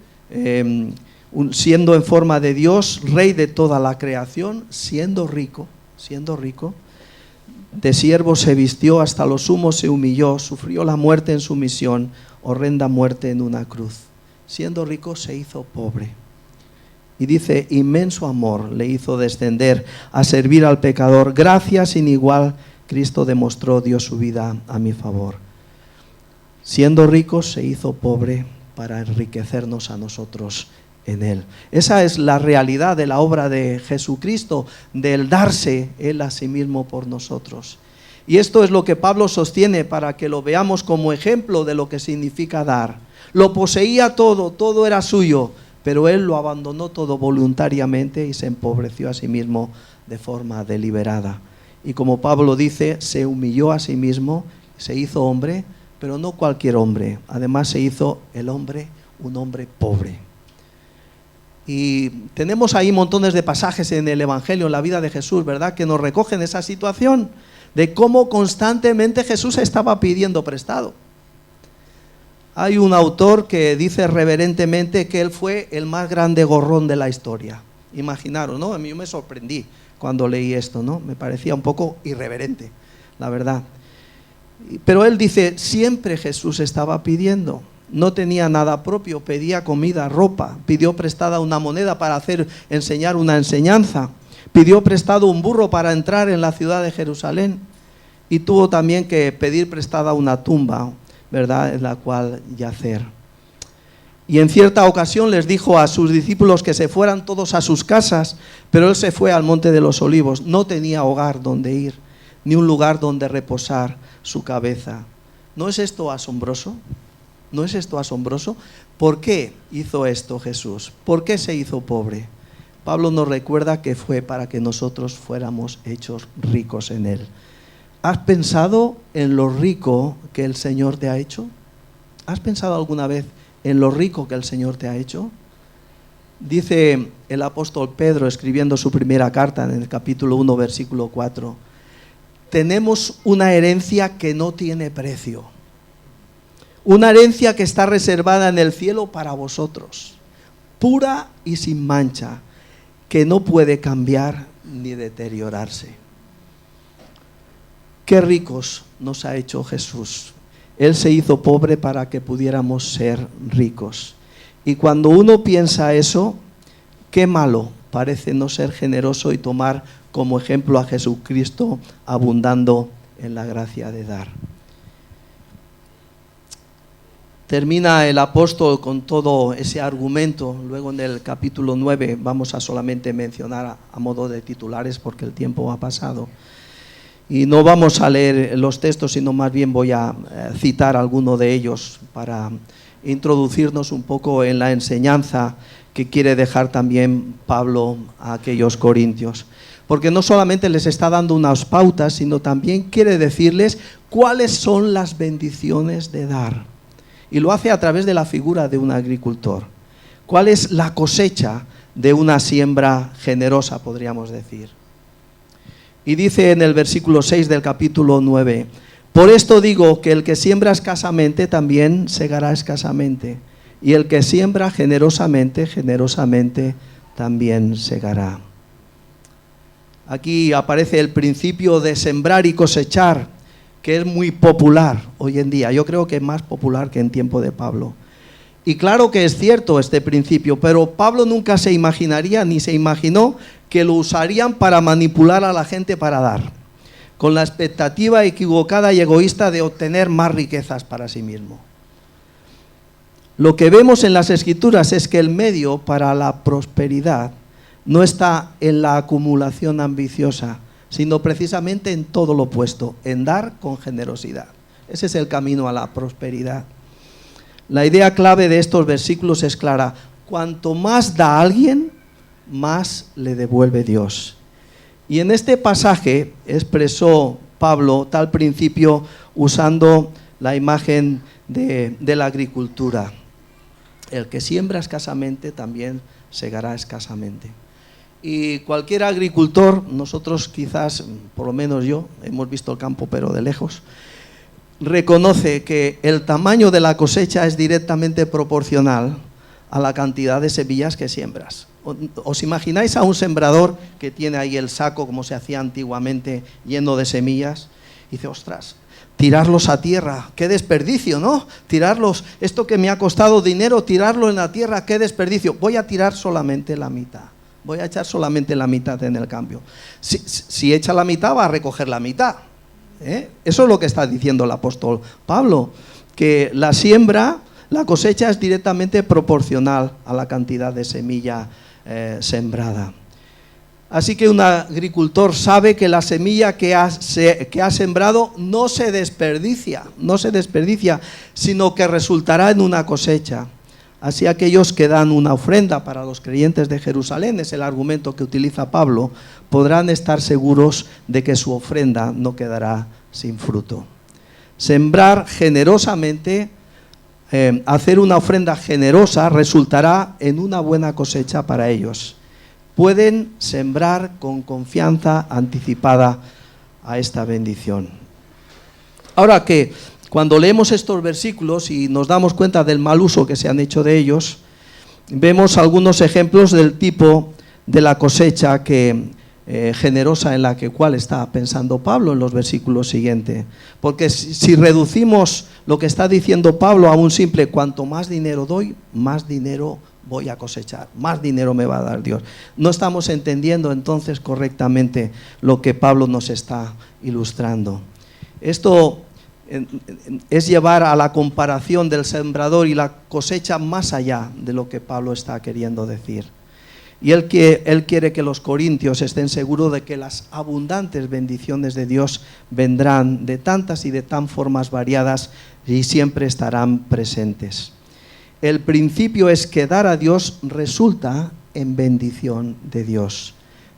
siendo en forma de Dios, Rey de toda la creación, siendo rico, de siervo se vistió, hasta lo sumo se humilló, sufrió la muerte en su misión, horrenda muerte en una cruz. Siendo rico se hizo pobre. Y dice, inmenso amor le hizo descender a servir al pecador. Gracia sin igual, Cristo demostró, dio su vida a mi favor. Siendo rico se hizo pobre para enriquecernos a nosotros en Él. Esa es la realidad de la obra de Jesucristo, del darse Él a sí mismo por nosotros. Y esto es lo que Pablo sostiene para que lo veamos como ejemplo de lo que significa dar. Lo poseía todo, todo era suyo, pero él lo abandonó todo voluntariamente y se empobreció a sí mismo de forma deliberada. Y como Pablo dice, se humilló a sí mismo, se hizo hombre, pero no cualquier hombre. Además se hizo el hombre, un hombre pobre. Y tenemos ahí montones de pasajes en el Evangelio, en la vida de Jesús, ¿verdad?, que nos recogen esa situación de cómo constantemente Jesús estaba pidiendo prestado. Hay un autor que dice reverentemente que él fue el más grande gorrón de la historia. Imaginaros, ¿no? A mí me sorprendí cuando leí esto, ¿no? Me parecía un poco irreverente, la verdad. Pero él dice, siempre Jesús estaba pidiendo. No tenía nada propio, pedía comida, ropa, pidió prestada una moneda para enseñar una enseñanza, pidió prestado un burro para entrar en la ciudad de Jerusalén y tuvo también que pedir prestada una tumba, ¿verdad?, en la cual yacer. Y en cierta ocasión les dijo a sus discípulos que se fueran todos a sus casas, pero él se fue al Monte de los Olivos, no tenía hogar donde ir, ni un lugar donde reposar su cabeza. ¿No es esto asombroso? ¿No es esto asombroso? ¿Por qué hizo esto Jesús? ¿Por qué se hizo pobre? Pablo nos recuerda que fue para que nosotros fuéramos hechos ricos en él. ¿Has pensado en lo rico que el Señor te ha hecho? ¿Has pensado alguna vez en lo rico que el Señor te ha hecho? Dice el apóstol Pedro, escribiendo su primera carta en el capítulo 1, versículo 4, tenemos una herencia que no tiene precio. Una herencia que está reservada en el cielo para vosotros, pura y sin mancha, que no puede cambiar ni deteriorarse. Qué ricos nos ha hecho Jesús. Él se hizo pobre para que pudiéramos ser ricos. Y cuando uno piensa eso, qué malo parece no ser generoso y tomar como ejemplo a Jesucristo abundando en la gracia de dar. Termina el apóstol con todo ese argumento. Luego en el capítulo 9 vamos a solamente mencionar a modo de titulares porque el tiempo ha pasado. Y no vamos a leer los textos, sino más bien voy a citar alguno de ellos para introducirnos un poco en la enseñanza que quiere dejar también Pablo a aquellos corintios. Porque no solamente les está dando unas pautas, sino también quiere decirles cuáles son las bendiciones de dar. Y lo hace a través de la figura de un agricultor. ¿Cuál es la cosecha de una siembra generosa, podríamos decir? Y dice en el versículo 6 del capítulo 9, por esto digo que el que siembra escasamente también segará escasamente, y el que siembra generosamente, generosamente también segará. Aquí aparece el principio de sembrar y cosechar, que es muy popular hoy en día. Yo creo que es más popular que en tiempo de Pablo. Y claro que es cierto este principio, pero Pablo nunca se imaginaría ni se imaginó que lo usarían para manipular a la gente para dar, con la expectativa equivocada y egoísta de obtener más riquezas para sí mismo. Lo que vemos en las Escrituras es que el medio para la prosperidad no está en la acumulación ambiciosa, sino precisamente en todo lo opuesto, en dar con generosidad. Ese es el camino a la prosperidad. La idea clave de estos versículos es clara. Cuanto más da alguien, más le devuelve Dios. Y en este pasaje expresó Pablo tal principio usando la imagen de la agricultura. El que siembra escasamente también segará escasamente. Y cualquier agricultor, nosotros quizás, por lo menos yo, hemos visto el campo pero de lejos, reconoce que el tamaño de la cosecha es directamente proporcional a la cantidad de semillas que siembras. ¿Os imagináis a un sembrador que tiene ahí el saco, como se hacía antiguamente, lleno de semillas? Y dice, ostras, tirarlos a tierra, qué desperdicio, ¿no? Tirarlos, esto que me ha costado dinero, tirarlo en la tierra, qué desperdicio. Voy a tirar solamente la mitad. Voy a echar solamente la mitad en el cambio. Si echa la mitad, va a recoger la mitad. Eso es lo que está diciendo el apóstol Pablo, que la siembra, la cosecha es directamente proporcional a la cantidad de semilla sembrada. Así que un agricultor sabe que la semilla que ha sembrado no se desperdicia, sino que resultará en una cosecha. Así aquellos que dan una ofrenda para los creyentes de Jerusalén, es el argumento que utiliza Pablo, podrán estar seguros de que su ofrenda no quedará sin fruto. Sembrar generosamente, hacer una ofrenda generosa resultará en una buena cosecha para ellos. Pueden sembrar con confianza anticipada a esta bendición. Ahora que cuando leemos estos versículos y nos damos cuenta del mal uso que se han hecho de ellos, vemos algunos ejemplos del tipo de la cosecha generosa en la cual está pensando Pablo en los versículos siguientes. Porque si reducimos lo que está diciendo Pablo a un simple cuanto más dinero doy, más dinero voy a cosechar, más dinero me va a dar Dios. No estamos entendiendo entonces correctamente lo que Pablo nos está ilustrando. Esto es llevar a la comparación del sembrador y la cosecha más allá de lo que Pablo está queriendo decir. Y él quiere que los corintios estén seguros de que las abundantes bendiciones de Dios vendrán de tantas y de tan formas variadas y siempre estarán presentes. El principio es que dar a Dios resulta en bendición de Dios.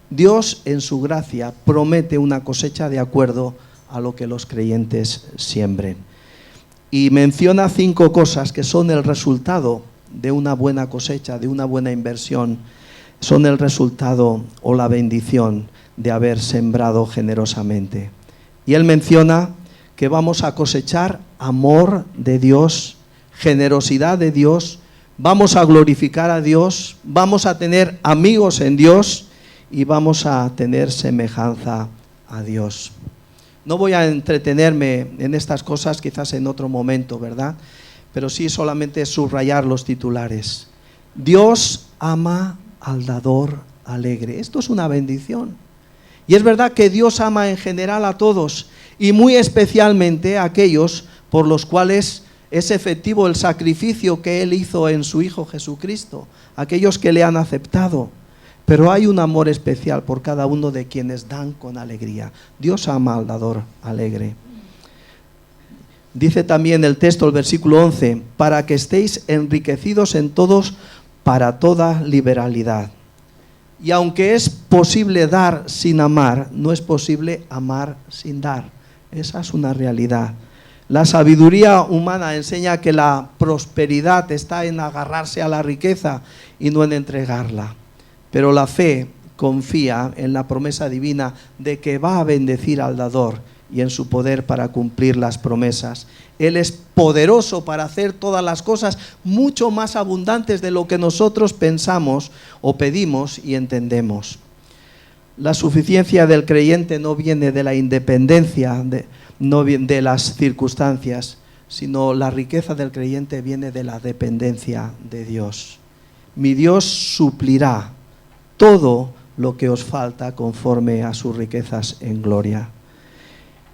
Dios en su gracia promete una cosecha de acuerdo a lo que los creyentes siembren. Y menciona 5 cosas que son el resultado de una buena cosecha, de una buena inversión. Son el resultado o la bendición de haber sembrado generosamente. Y él menciona que vamos a cosechar amor de Dios, generosidad de Dios, vamos a glorificar a Dios, vamos a tener amigos en Dios y vamos a tener semejanza a Dios. No voy a entretenerme en estas cosas, quizás en otro momento, ¿verdad? Pero sí solamente subrayar los titulares. Dios ama al dador alegre. Esto es una bendición. Y es verdad que Dios ama en general a todos y muy especialmente a aquellos por los cuales es efectivo el sacrificio que Él hizo en su Hijo Jesucristo, aquellos que le han aceptado. Pero hay un amor especial por cada uno de quienes dan con alegría. Dios ama al dador alegre. Dice también el texto, el versículo 11, para que estéis enriquecidos en todos para toda liberalidad. Y aunque es posible dar sin amar, no es posible amar sin dar. Esa es una realidad. La sabiduría humana enseña que la prosperidad está en agarrarse a la riqueza y no en entregarla. Pero la fe confía en la promesa divina de que va a bendecir al dador y en su poder para cumplir las promesas. Él es poderoso para hacer todas las cosas mucho más abundantes de lo que nosotros pensamos o pedimos y entendemos. La suficiencia del creyente no viene de la independencia, no viene de las circunstancias, sino la riqueza del creyente viene de la dependencia de Dios. Mi Dios suplirá todo lo que os falta conforme a sus riquezas en gloria.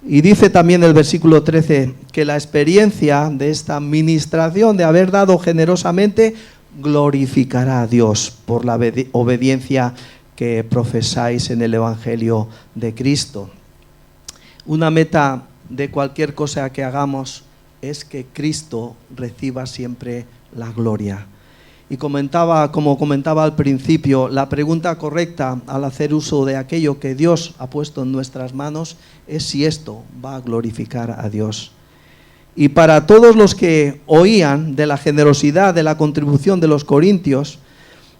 Y dice también el versículo 13 que la experiencia de esta administración, de haber dado generosamente, glorificará a Dios por la obediencia que profesáis en el Evangelio de Cristo. Una meta de cualquier cosa que hagamos es que Cristo reciba siempre la gloria. Y como comentaba al principio, la pregunta correcta al hacer uso de aquello que Dios ha puesto en nuestras manos es si esto va a glorificar a Dios. Y para todos los que oían de la generosidad, de la contribución de los corintios,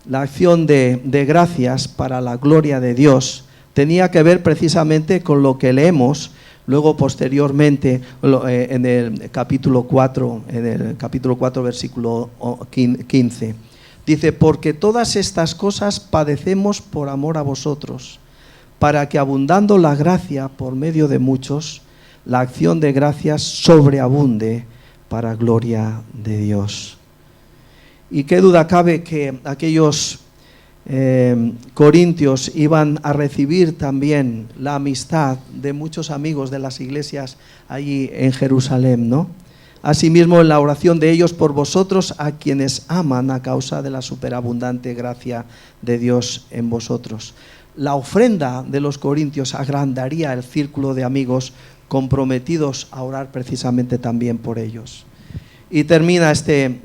la acción de gracias para la gloria de Dios tenía que ver precisamente con lo que leemos luego posteriormente en el capítulo 4, versículo 15. Dice, porque todas estas cosas padecemos por amor a vosotros, para que abundando la gracia por medio de muchos, la acción de gracias sobreabunde para gloria de Dios. Y qué duda cabe que aquellos corintios iban a recibir también la amistad de muchos amigos de las iglesias allí en Jerusalén, ¿no? Asimismo, en la oración de ellos por vosotros, a quienes aman a causa de la superabundante gracia de Dios en vosotros. La ofrenda de los corintios agrandaría el círculo de amigos comprometidos a orar precisamente también por ellos. Y termina este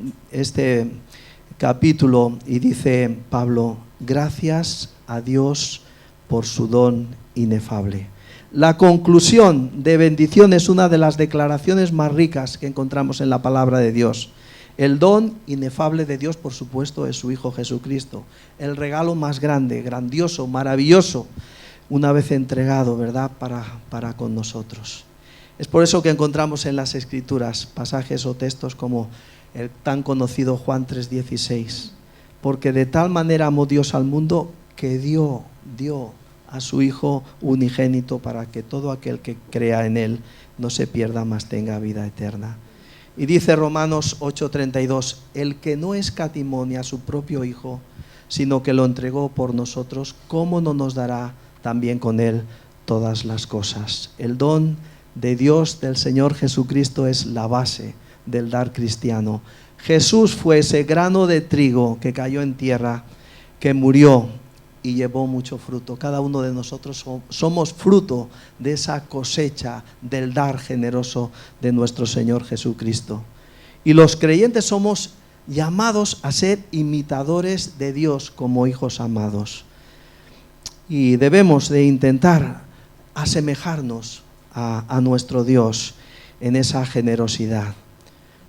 capítulo y dice Pablo: gracias a Dios por su don inefable. La conclusión de bendición es una de las declaraciones más ricas que encontramos en la palabra de Dios. El don inefable de Dios, por supuesto, es su Hijo Jesucristo. El regalo más grande, grandioso, maravilloso, una vez entregado, ¿verdad?, para con nosotros. Es por eso que encontramos en las Escrituras pasajes o textos como el tan conocido Juan 3:16. Porque de tal manera amó Dios al mundo que dio a su Hijo unigénito para que todo aquel que crea en Él no se pierda, mas tenga vida eterna. Y dice Romanos 8:32, el que no escatimó ni a su propio Hijo, sino que lo entregó por nosotros, ¿cómo no nos dará también con Él todas las cosas? El don de Dios, del Señor Jesucristo, es la base del dar cristiano. Jesús fue ese grano de trigo que cayó en tierra, que murió y llevó mucho fruto. Cada uno de nosotros somos fruto de esa cosecha del dar generoso de nuestro Señor Jesucristo. Y los creyentes somos llamados a ser imitadores de Dios como hijos amados. Y debemos de intentar asemejarnos a nuestro Dios en esa generosidad.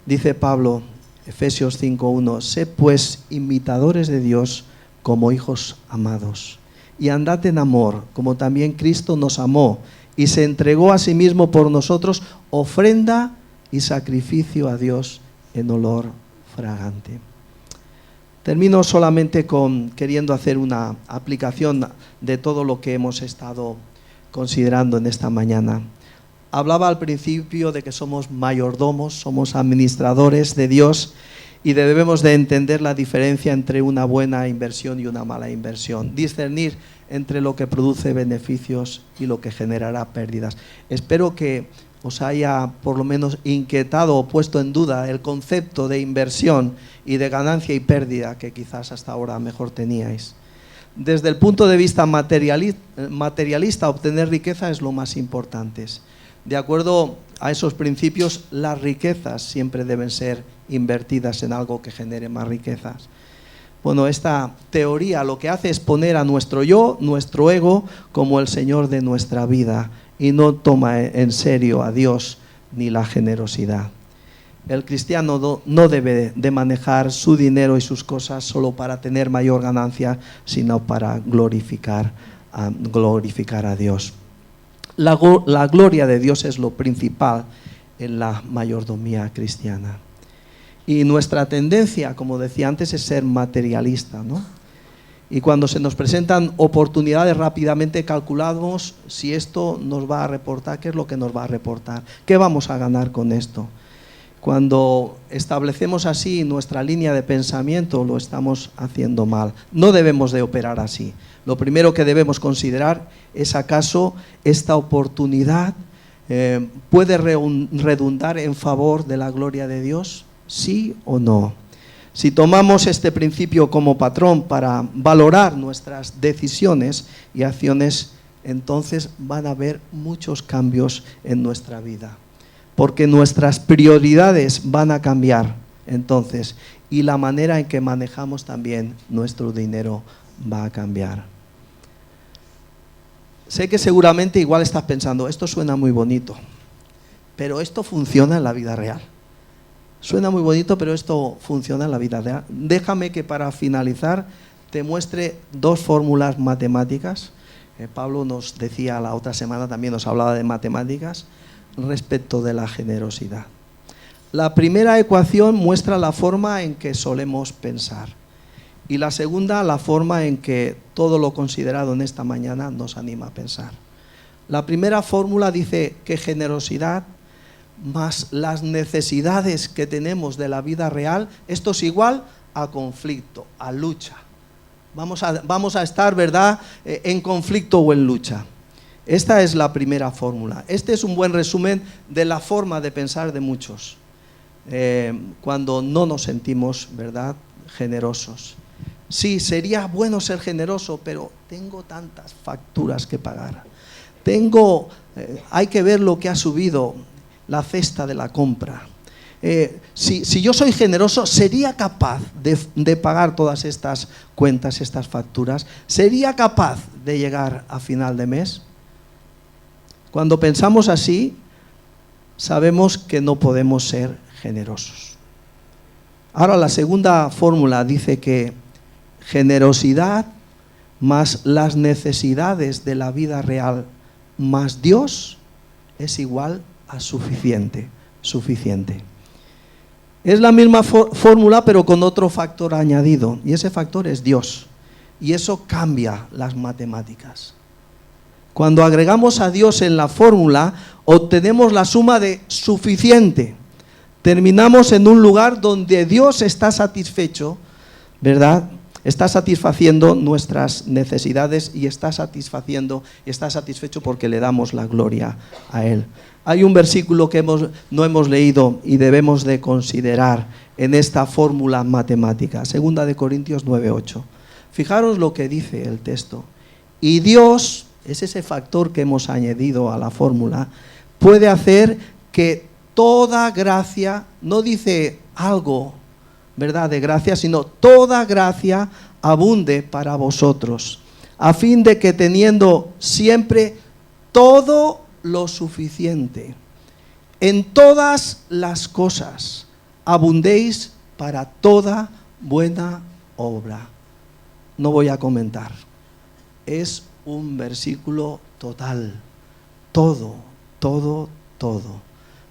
Dice Pablo, Efesios 5:1, sed pues imitadores de Dios como hijos amados, y andad en amor, como también Cristo nos amó y se entregó a sí mismo por nosotros, ofrenda y sacrificio a Dios en olor fragante. Termino solamente queriendo hacer una aplicación de todo lo que hemos estado considerando en esta mañana. Hablaba al principio de que somos mayordomos, somos administradores de Dios, y debemos de entender la diferencia entre una buena inversión y una mala inversión. Discernir entre lo que produce beneficios y lo que generará pérdidas. Espero que os haya por lo menos inquietado o puesto en duda el concepto de inversión y de ganancia y pérdida que quizás hasta ahora mejor teníais. Desde el punto de vista materialista, obtener riqueza es lo más importante. De acuerdo a esos principios, las riquezas siempre deben ser invertidas en algo que genere más riquezas. Bueno, esta teoría lo que hace es poner a nuestro yo, nuestro ego, como el Señor de nuestra vida, y no toma en serio a Dios ni la generosidad. El cristiano no debe de manejar su dinero y sus cosas solo para tener mayor ganancia, sino para glorificar a Dios. La gloria de Dios es lo principal en la mayordomía cristiana. Y nuestra tendencia, como decía antes, es ser materialista, ¿no? Y cuando se nos presentan oportunidades, rápidamente calculamos si esto nos va a reportar, qué es lo que nos va a reportar, qué vamos a ganar con esto. Cuando establecemos así nuestra línea de pensamiento, lo estamos haciendo mal. No debemos de operar así. Lo primero que debemos considerar es acaso esta oportunidad puede redundar en favor de la gloria de Dios, ¿sí o no? Si tomamos este principio como patrón para valorar nuestras decisiones y acciones, entonces van a haber muchos cambios en nuestra vida. Porque nuestras prioridades van a cambiar entonces, y la manera en que manejamos también nuestro dinero va a cambiar. Sé que seguramente igual estás pensando, esto suena muy bonito, pero esto funciona en la vida real. Suena muy bonito, pero esto funciona en la vida real. Déjame que para finalizar te muestre dos fórmulas matemáticas. Pablo nos decía la otra semana, también nos hablaba de matemáticas, respecto de la generosidad. La primera ecuación muestra la forma en que solemos pensar y la segunda la forma en que todo lo considerado en esta mañana nos anima a pensar. La primera fórmula dice que generosidad más las necesidades que tenemos de la vida real, esto es igual a conflicto, a lucha. Vamos a estar, ¿verdad?, en conflicto o en lucha. Esta es la primera fórmula. Este es un buen resumen de la forma de pensar de muchos cuando no nos sentimos, ¿verdad?, generosos. Sí, sería bueno ser generoso, pero tengo tantas facturas que pagar. Hay que ver lo que ha subido la cesta de la compra. si yo soy generoso, ¿sería capaz de pagar todas estas cuentas, estas facturas? ¿Sería capaz de llegar a final de mes? Cuando pensamos así, sabemos que no podemos ser generosos. Ahora, la segunda fórmula dice que generosidad más las necesidades de la vida real más Dios es igual a suficiente. Es la misma fórmula, pero con otro factor añadido, y ese factor es Dios, y eso cambia las matemáticas. Cuando agregamos a Dios en la fórmula, obtenemos la suma de suficiente. Terminamos en un lugar donde Dios está satisfecho, ¿verdad? Está satisfaciendo nuestras necesidades y está satisfecho porque le damos la gloria a Él. Hay un versículo que no hemos leído y debemos de considerar en esta fórmula matemática, 2 Corintios 9:8. Fijaros lo que dice el texto. Y Dios, es ese factor que hemos añadido a la fórmula, puede hacer que toda gracia, no dice algo, ¿verdad?, de gracia, sino toda gracia abunde para vosotros, a fin de que teniendo siempre todo lo suficiente, en todas las cosas, abundéis para toda buena obra. No voy a comentar. Es un versículo total. Todo.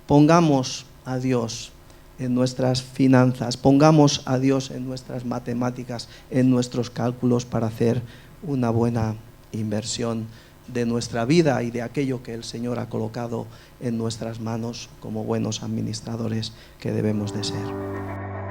Pongamos a Dios en nuestras finanzas, pongamos a Dios en nuestras matemáticas, en nuestros cálculos para hacer una buena inversión de nuestra vida y de aquello que el Señor ha colocado en nuestras manos como buenos administradores que debemos de ser.